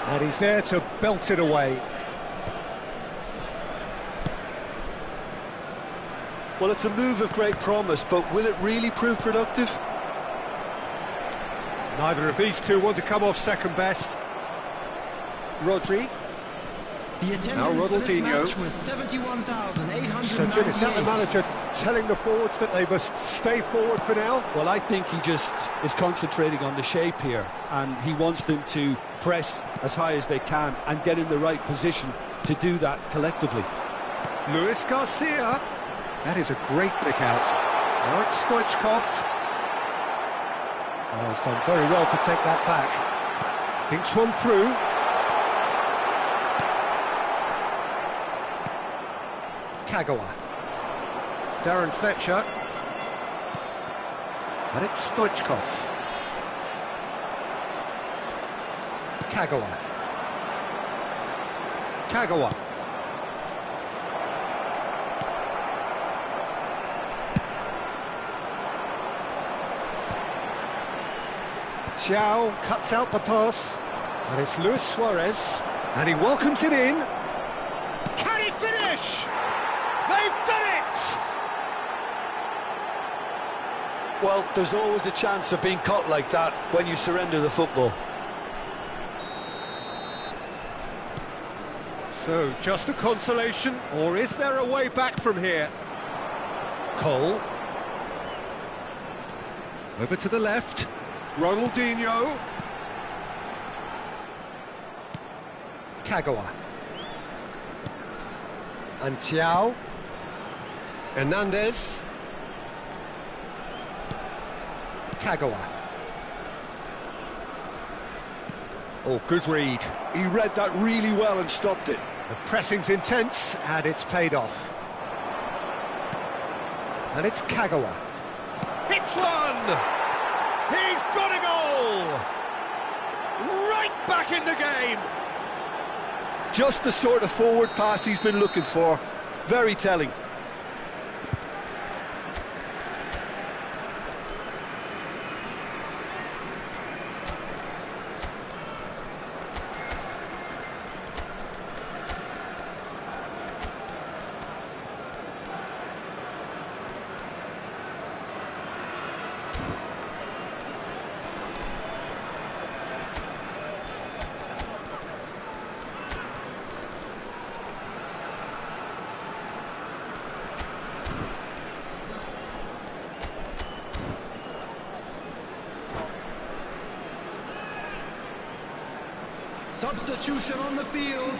And he's there to belt it away. Well, it's a move of great promise, but will it really prove productive? Neither of these two want to come off second best. Rodri. The attendance for this Ronaldinho. match was 71,898. So, Jim, is that the manager telling the forwards that they must stay forward for now? Well, I think he just is concentrating on the shape here, and he wants them to press as high as they can and get in the right position to do that collectively. Luis Garcia. That is a great pick out. Now it's Stoichkov. Oh, he's done very well to take that back. Thinks one through. Kagawa. Darren Fletcher. And it's Stoichkov. Kagawa. Kagawa. Thiaw cuts out the pass. And it's Luis Suarez. And he welcomes it in. Can he finish? They've done it! Well, there's always a chance of being caught like that when you surrender the football. So, just a consolation, or is there a way back from here? Cole. Over to the left. Ronaldinho. Kagawa. And Thiaw. Hernandez. Kagawa. Oh, good read. He read that really well and stopped it. The pressing's intense, and it's paid off. And it's Kagawa. Hits one! He's got a goal! Right back in the game! Just the sort of forward pass he's been looking for. Very telling. Substitution on the field,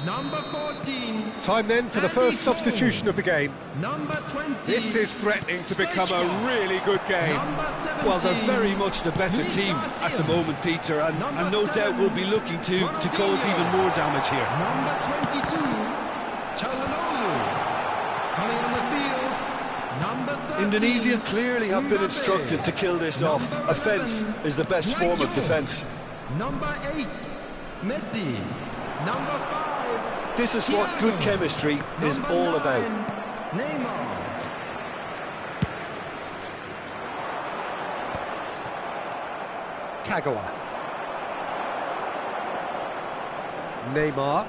number 14. Time then for the first substitution of the game. Number 20. This is threatening to become a really good game. Number 17. Well, they're very much the better team at the moment, Peter, and no doubt will be looking to cause even more damage here. Number 22, Çalhanoğlu. Coming on the field, number 13. Indonesia clearly have been instructed to kill this off. Offence is the best form of defence. Number 8, Messi. Number 5. This is what good chemistry is all about. Neymar. Kagawa. Neymar.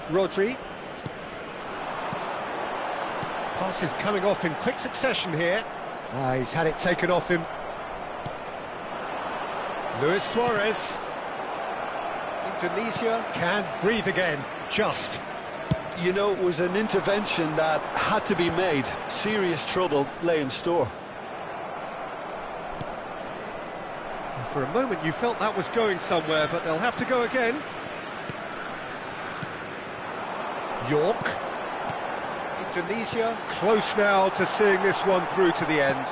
Rodri. Pass is coming off in quick succession here. He's had it taken off him. Luis Suarez. Indonesia can breathe again, just. You know, it was an intervention that had to be made. Serious trouble lay in store. For a moment you felt that was going somewhere, but they'll have to go again. York. Indonesia close now to seeing this one through to the end.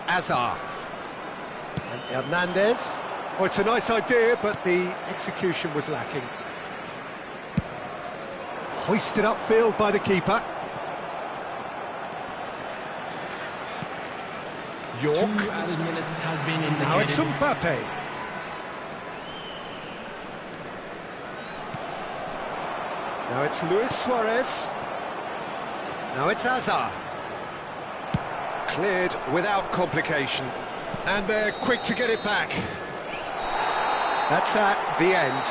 Azar. And Hernandez. Oh, it's a nice idea, but the execution was lacking. Hoisted upfield by the keeper. York. 2 added minutes has been indicated. Now it's Mbappe. Now it's Luis Suarez. Now it's Azar. Cleared without complication. And they're quick to get it back. That's that, the end.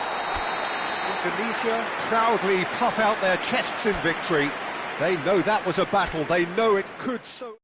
Indonesia proudly puff out their chests in victory. They know that was a battle. They know it could so...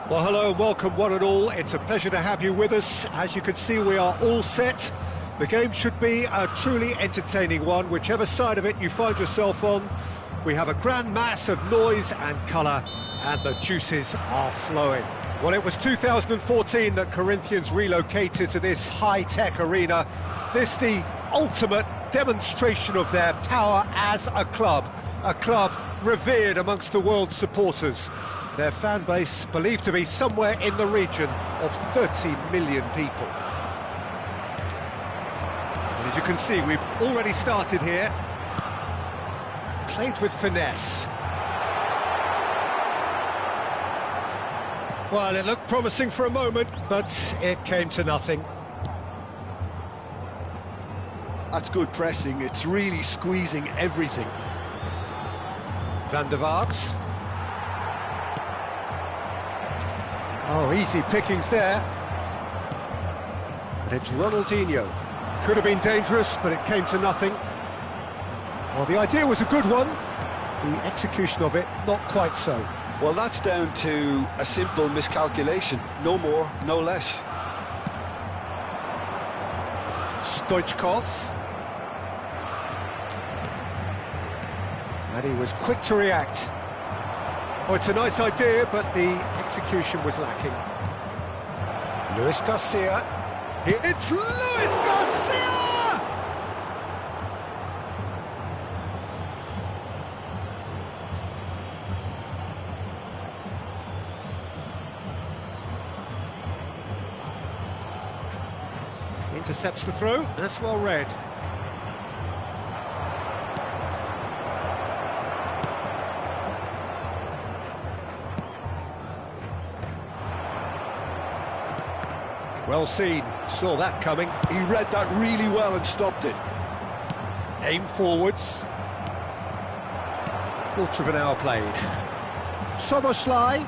Well, hello and welcome one and all. It's a pleasure to have you with us. As you can see, we are all set. The game should be a truly entertaining one, whichever side of it you find yourself on. We have a grand mass of noise and colour, and the juices are flowing. Well, it was 2014 that Corinthians relocated to this high-tech arena. This the ultimate demonstration of their power as a club revered amongst the world's supporters. Their fan base believed to be somewhere in the region of 30 million people. And as you can see, we've already started here. Played with finesse. Well, it looked promising for a moment, but it came to nothing. That's good pressing. It's really squeezing everything. Van der Vaart. Oh, easy pickings there. And it's Ronaldinho. Could have been dangerous, but it came to nothing. Well, the idea was a good one. The execution of it, not quite so. Well, that's down to a simple miscalculation. No more, no less. Stoichkov. And he was quick to react. Oh, it's a nice idea, but the execution was lacking. Luis Garcia. It's Luis Garcia! Intercepts the throw. That's well read. Well seen, saw that coming. He read that really well and stopped it. Aim forwards. Quarter of an hour played. Soboslai.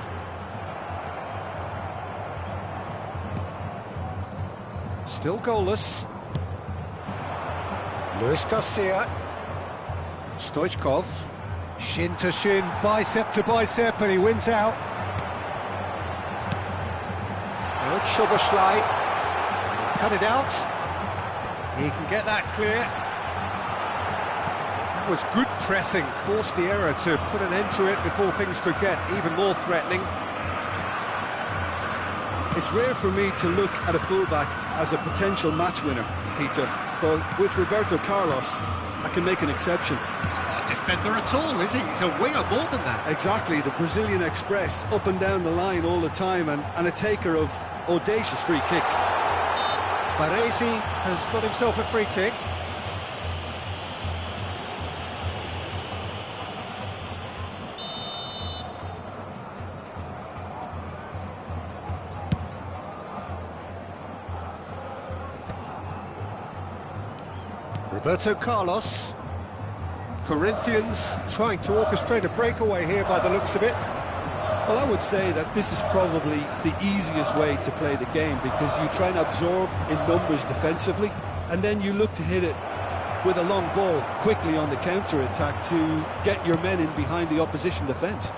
Still goalless. Luis Garcia. Stoichkov. Shin to shin, bicep to bicep, and he wins out. Now it's Soboslai. He's cut it out. He can get that clear. That was good pressing, forced the error to put an end to it before things could get even more threatening. It's rare for me to look at a fullback as a potential match winner, Peter, but with Roberto Carlos, I can make an exception. He's not a defender at all, is he? He's a winger more than that. Exactly, the Brazilian Express, up and down the line all the time, and a taker of audacious free kicks. Baresi has got himself a free kick. Roberto Carlos. Corinthians trying to orchestrate a breakaway here by the looks of it. Well, I would say that this is probably the easiest way to play the game, because you try and absorb in numbers defensively, and then you look to hit it with a long ball quickly on the counter-attack to get your men in behind the opposition defence.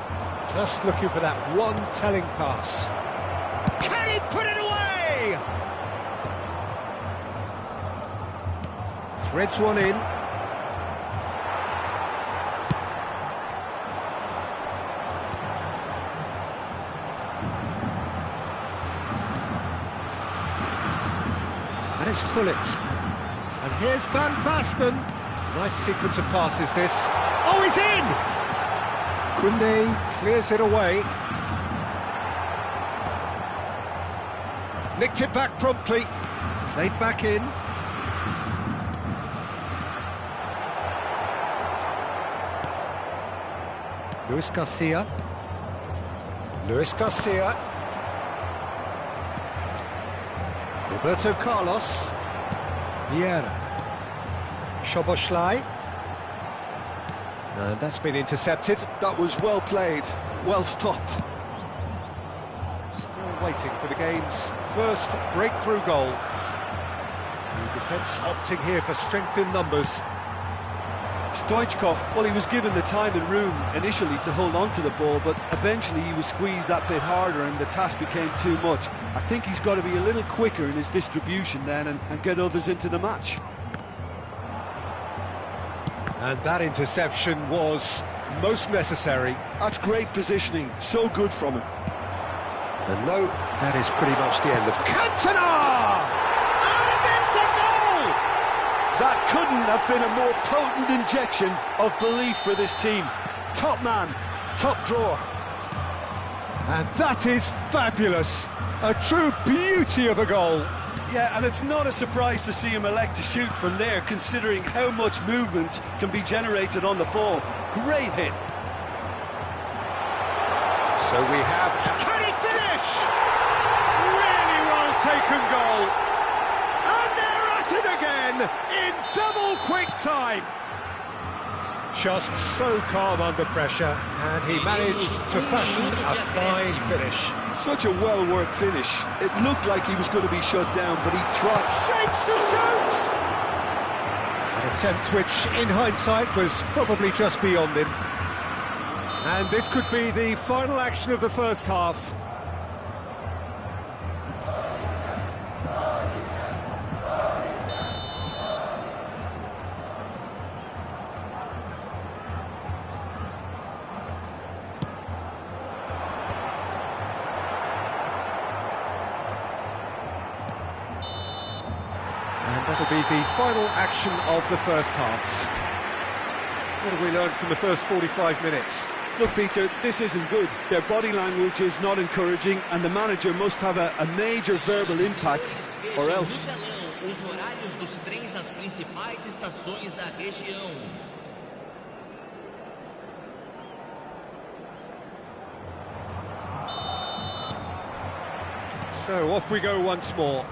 Just looking for that one telling pass. Can he put it away? Threads one in. And it's Gullit. And here's Van Basten. Nice sequence of passes this. Oh, he's in! Koundé clears it away. Nicked it back promptly. Played back in. Luis Garcia. Luis Garcia. Roberto Carlos. Vieira. Soboslai. And that's been intercepted. That was well played, well stopped. Still waiting for the game's first breakthrough goal. The defence opting here for strength in numbers. Stoichkov, well, he was given the time and room initially to hold on to the ball, but eventually he was squeezed that bit harder and the task became too much. I think he's got to be a little quicker in his distribution then and get others into the match. And that interception was most necessary. That's great positioning, so good from him. And no, that is pretty much the end of Cantona! And it's a goal! That couldn't have been a more potent injection of belief for this team. Top man, top drawer. And that is fabulous. A true beauty of a goal. Yeah, and it's not a surprise to see him elect to shoot from there, considering how much movement can be generated on the ball. Great hit. So we have... Can he finish? Really well taken goal. And they're at it again in double quick time. Just so calm under pressure, and he managed to fashion a fine finish. Such a well-worked finish. It looked like he was going to be shut down, but he tried. Shapes to shoot! An attempt which, in hindsight, was probably just beyond him. And this could be the final action of the first half. And that'll be the final action of the first half. What have we learned from the first 45 minutes? Look, Peter, this isn't good. Their body language is not encouraging, and the manager must have a major verbal impact, or else. Os horários dos trens nas principais estações da região. So off we go once more.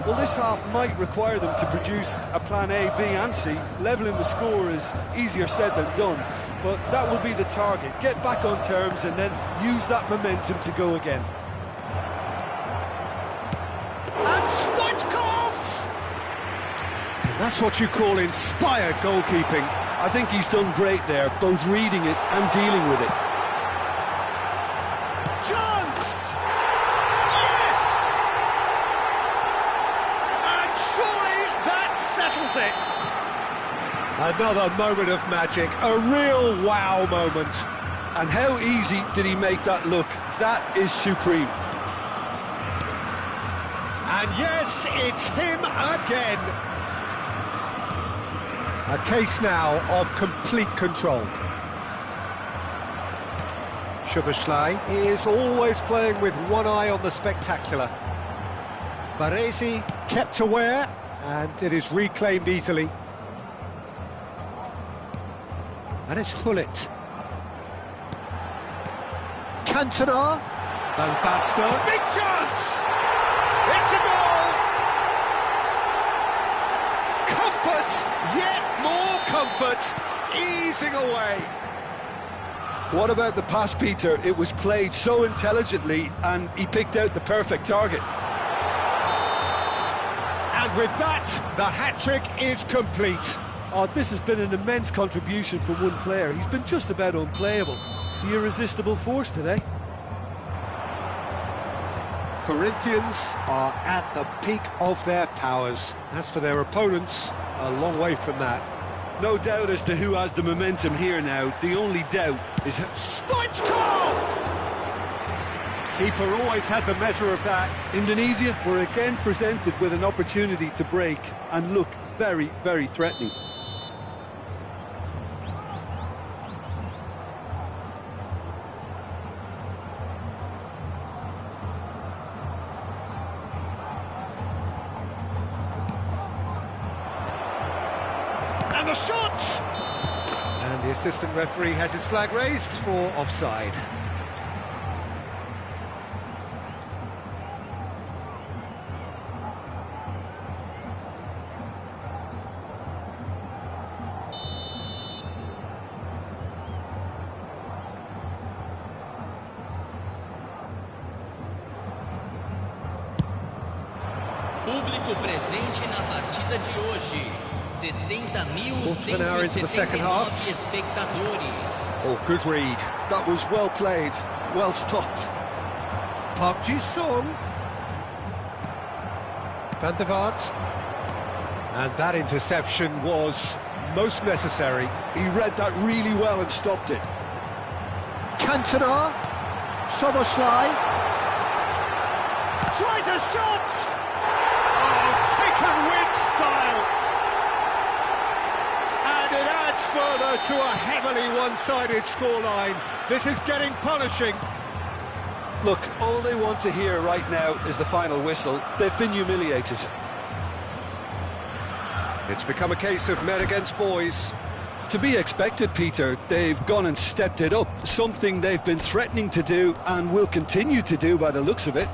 Well, this half might require them to produce a plan A, B and C. Levelling the score is easier said than done, but that will be the target. Get back on terms and then use that momentum to go again. And Stoichkov! That's what you call inspired goalkeeping. I think he's done great there, both reading it and dealing with it. Chance! Yes! And surely that settles it. Another moment of magic, a real wow moment. And how easy did he make that look? That is supreme. And yes, it's him again. A case now of complete control. Szoboszlai is always playing with one eye on the spectacular. Baresi kept aware, and it is reclaimed easily. And it's Hullet. Cantona. Van Basten. Big chance! It's a goal! Comfort, yet more comfort, easing away. What about the pass, Peter? It was played so intelligently and he picked out the perfect target. And with that, the hat-trick is complete. Oh, this has been an immense contribution from one player. He's been just about unplayable. The irresistible force today. Corinthians are at the peak of their powers. As for their opponents, a long way from that. No doubt as to who has the momentum here now. The only doubt is... Stoichkov! Keeper always had the measure of that. Indonesia were again presented with an opportunity to break and look very, very threatening. And the shot! And the assistant referee has his flag raised for offside. Público presente na partida de hoje. Quarter of an hour into the second half. Oh, good read. That was well played, well stopped. Park Ji-sung. Van der Vaart. And that interception was most necessary. He read that really well and stopped it. Cantona. Soboslai. Tries a shot! Oh, taken with style! And it adds further to a heavily one-sided scoreline. This is getting punishing. Look, all they want to hear right now is the final whistle. They've been humiliated. It's become a case of men against boys. To be expected, Peter. They've gone and stepped it up, something they've been threatening to do and will continue to do by the looks of it.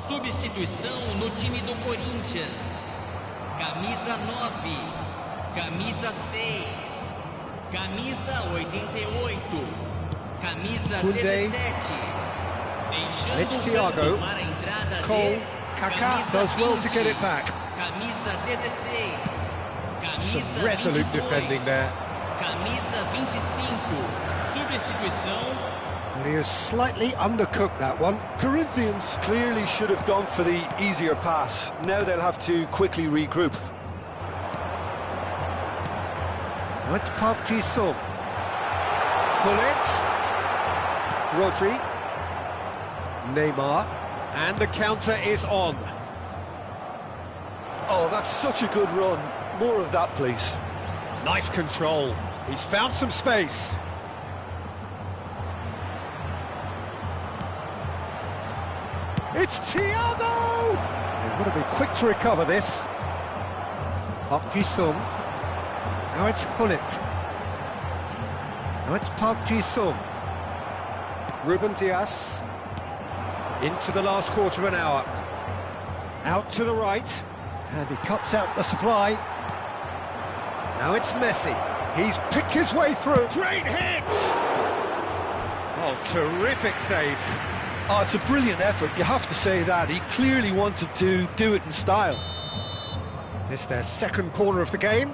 Substituição no time do Corinthians. Camisa 9, camisa 6, camisa 88, camisa Koundé. 17. And it's Deixando Thiago. para a entrada Cole, de Kaká camisa does well to 20, get it back. Camisa 16, Some camisa resolute 22, defending there. camisa 25. Substituição. And he has slightly undercooked that one. Corinthians clearly should have gone for the easier pass. Now they'll have to quickly regroup. Now it's Park Ji-sung. Gullit. Rodri. Neymar. And the counter is on. Oh, that's such a good run. More of that, please. Nice control. He's found some space. It's Thiago! They've got to be quick to recover this. Park Ji-sung. Now it's Gullit. Now it's Park Ji-sung. Ruben Dias. Into the last quarter of an hour. Out to the right. And he cuts out the supply. Now it's Messi. He's picked his way through. Great hit! Oh, terrific save. Oh, it's a brilliant effort, you have to say that. He clearly wanted to do it in style. It's their second corner of the game.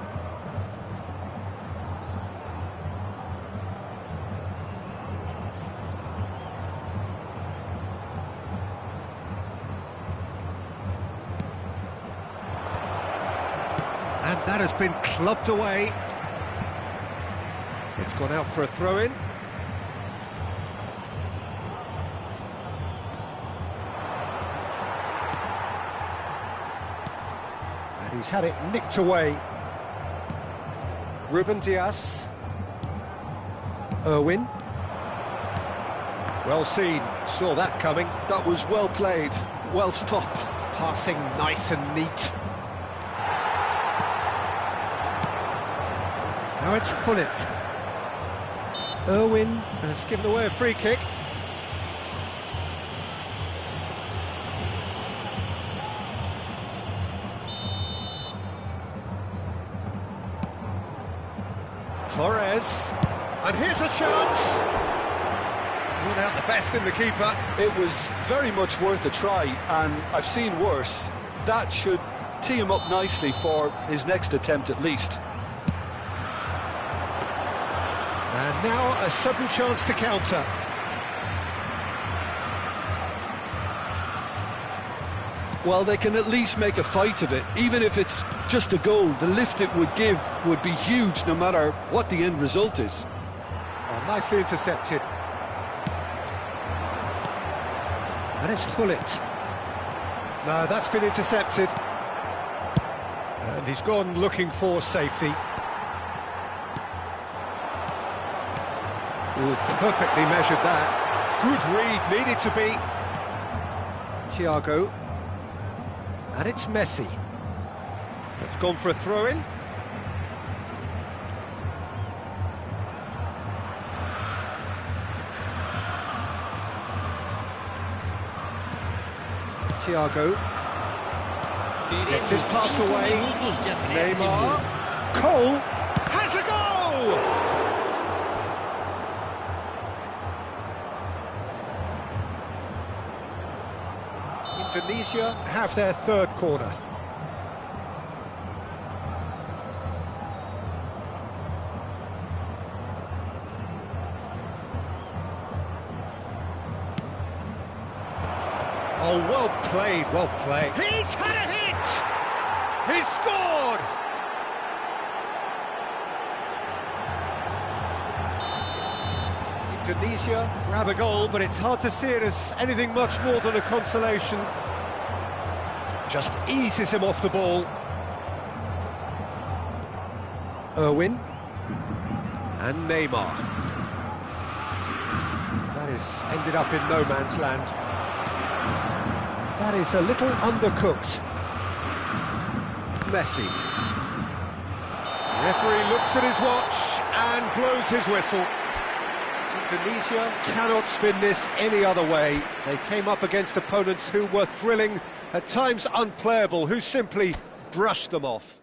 And that has been clubbed away. It's gone out for a throw-in. He's had it nicked away. Ruben Dias. Irwin. Well seen, saw that coming. That was well played, well stopped. Passing nice and neat. Now it's Gullit. Irwin has given away a free kick. Torres, and here's a chance. Ruled out the best in the keeper. It was very much worth a try, and I've seen worse. That should tee him up nicely for his next attempt at least. And now a sudden chance to counter. Well, they can at least make a fight of it. Even if it's just a goal, the lift it would give would be huge no matter what the end result is. Oh, nicely intercepted. And it's Gullit. No, that's been intercepted. he's gone looking for safety. Ooh, perfectly measured that. Good read, needed to be. Thiago. And it's Messi. It's gone for a throw-in. Thiago. Gets his pass away. Neymar. Cole has a goal! Indonesia have their third corner. Oh, well played, well played. He's had a hit! He's scored! Indonesia grab a goal, but it's hard to see it as anything much more than a consolation. Just eases him off the ball. Irwin. And Neymar. That is ended up in no man's land. That is a little undercooked. Messi. Referee looks at his watch and blows his whistle. Indonesia cannot spin this any other way. They came up against opponents who were thrilling, at times unplayable, who simply brushed them off.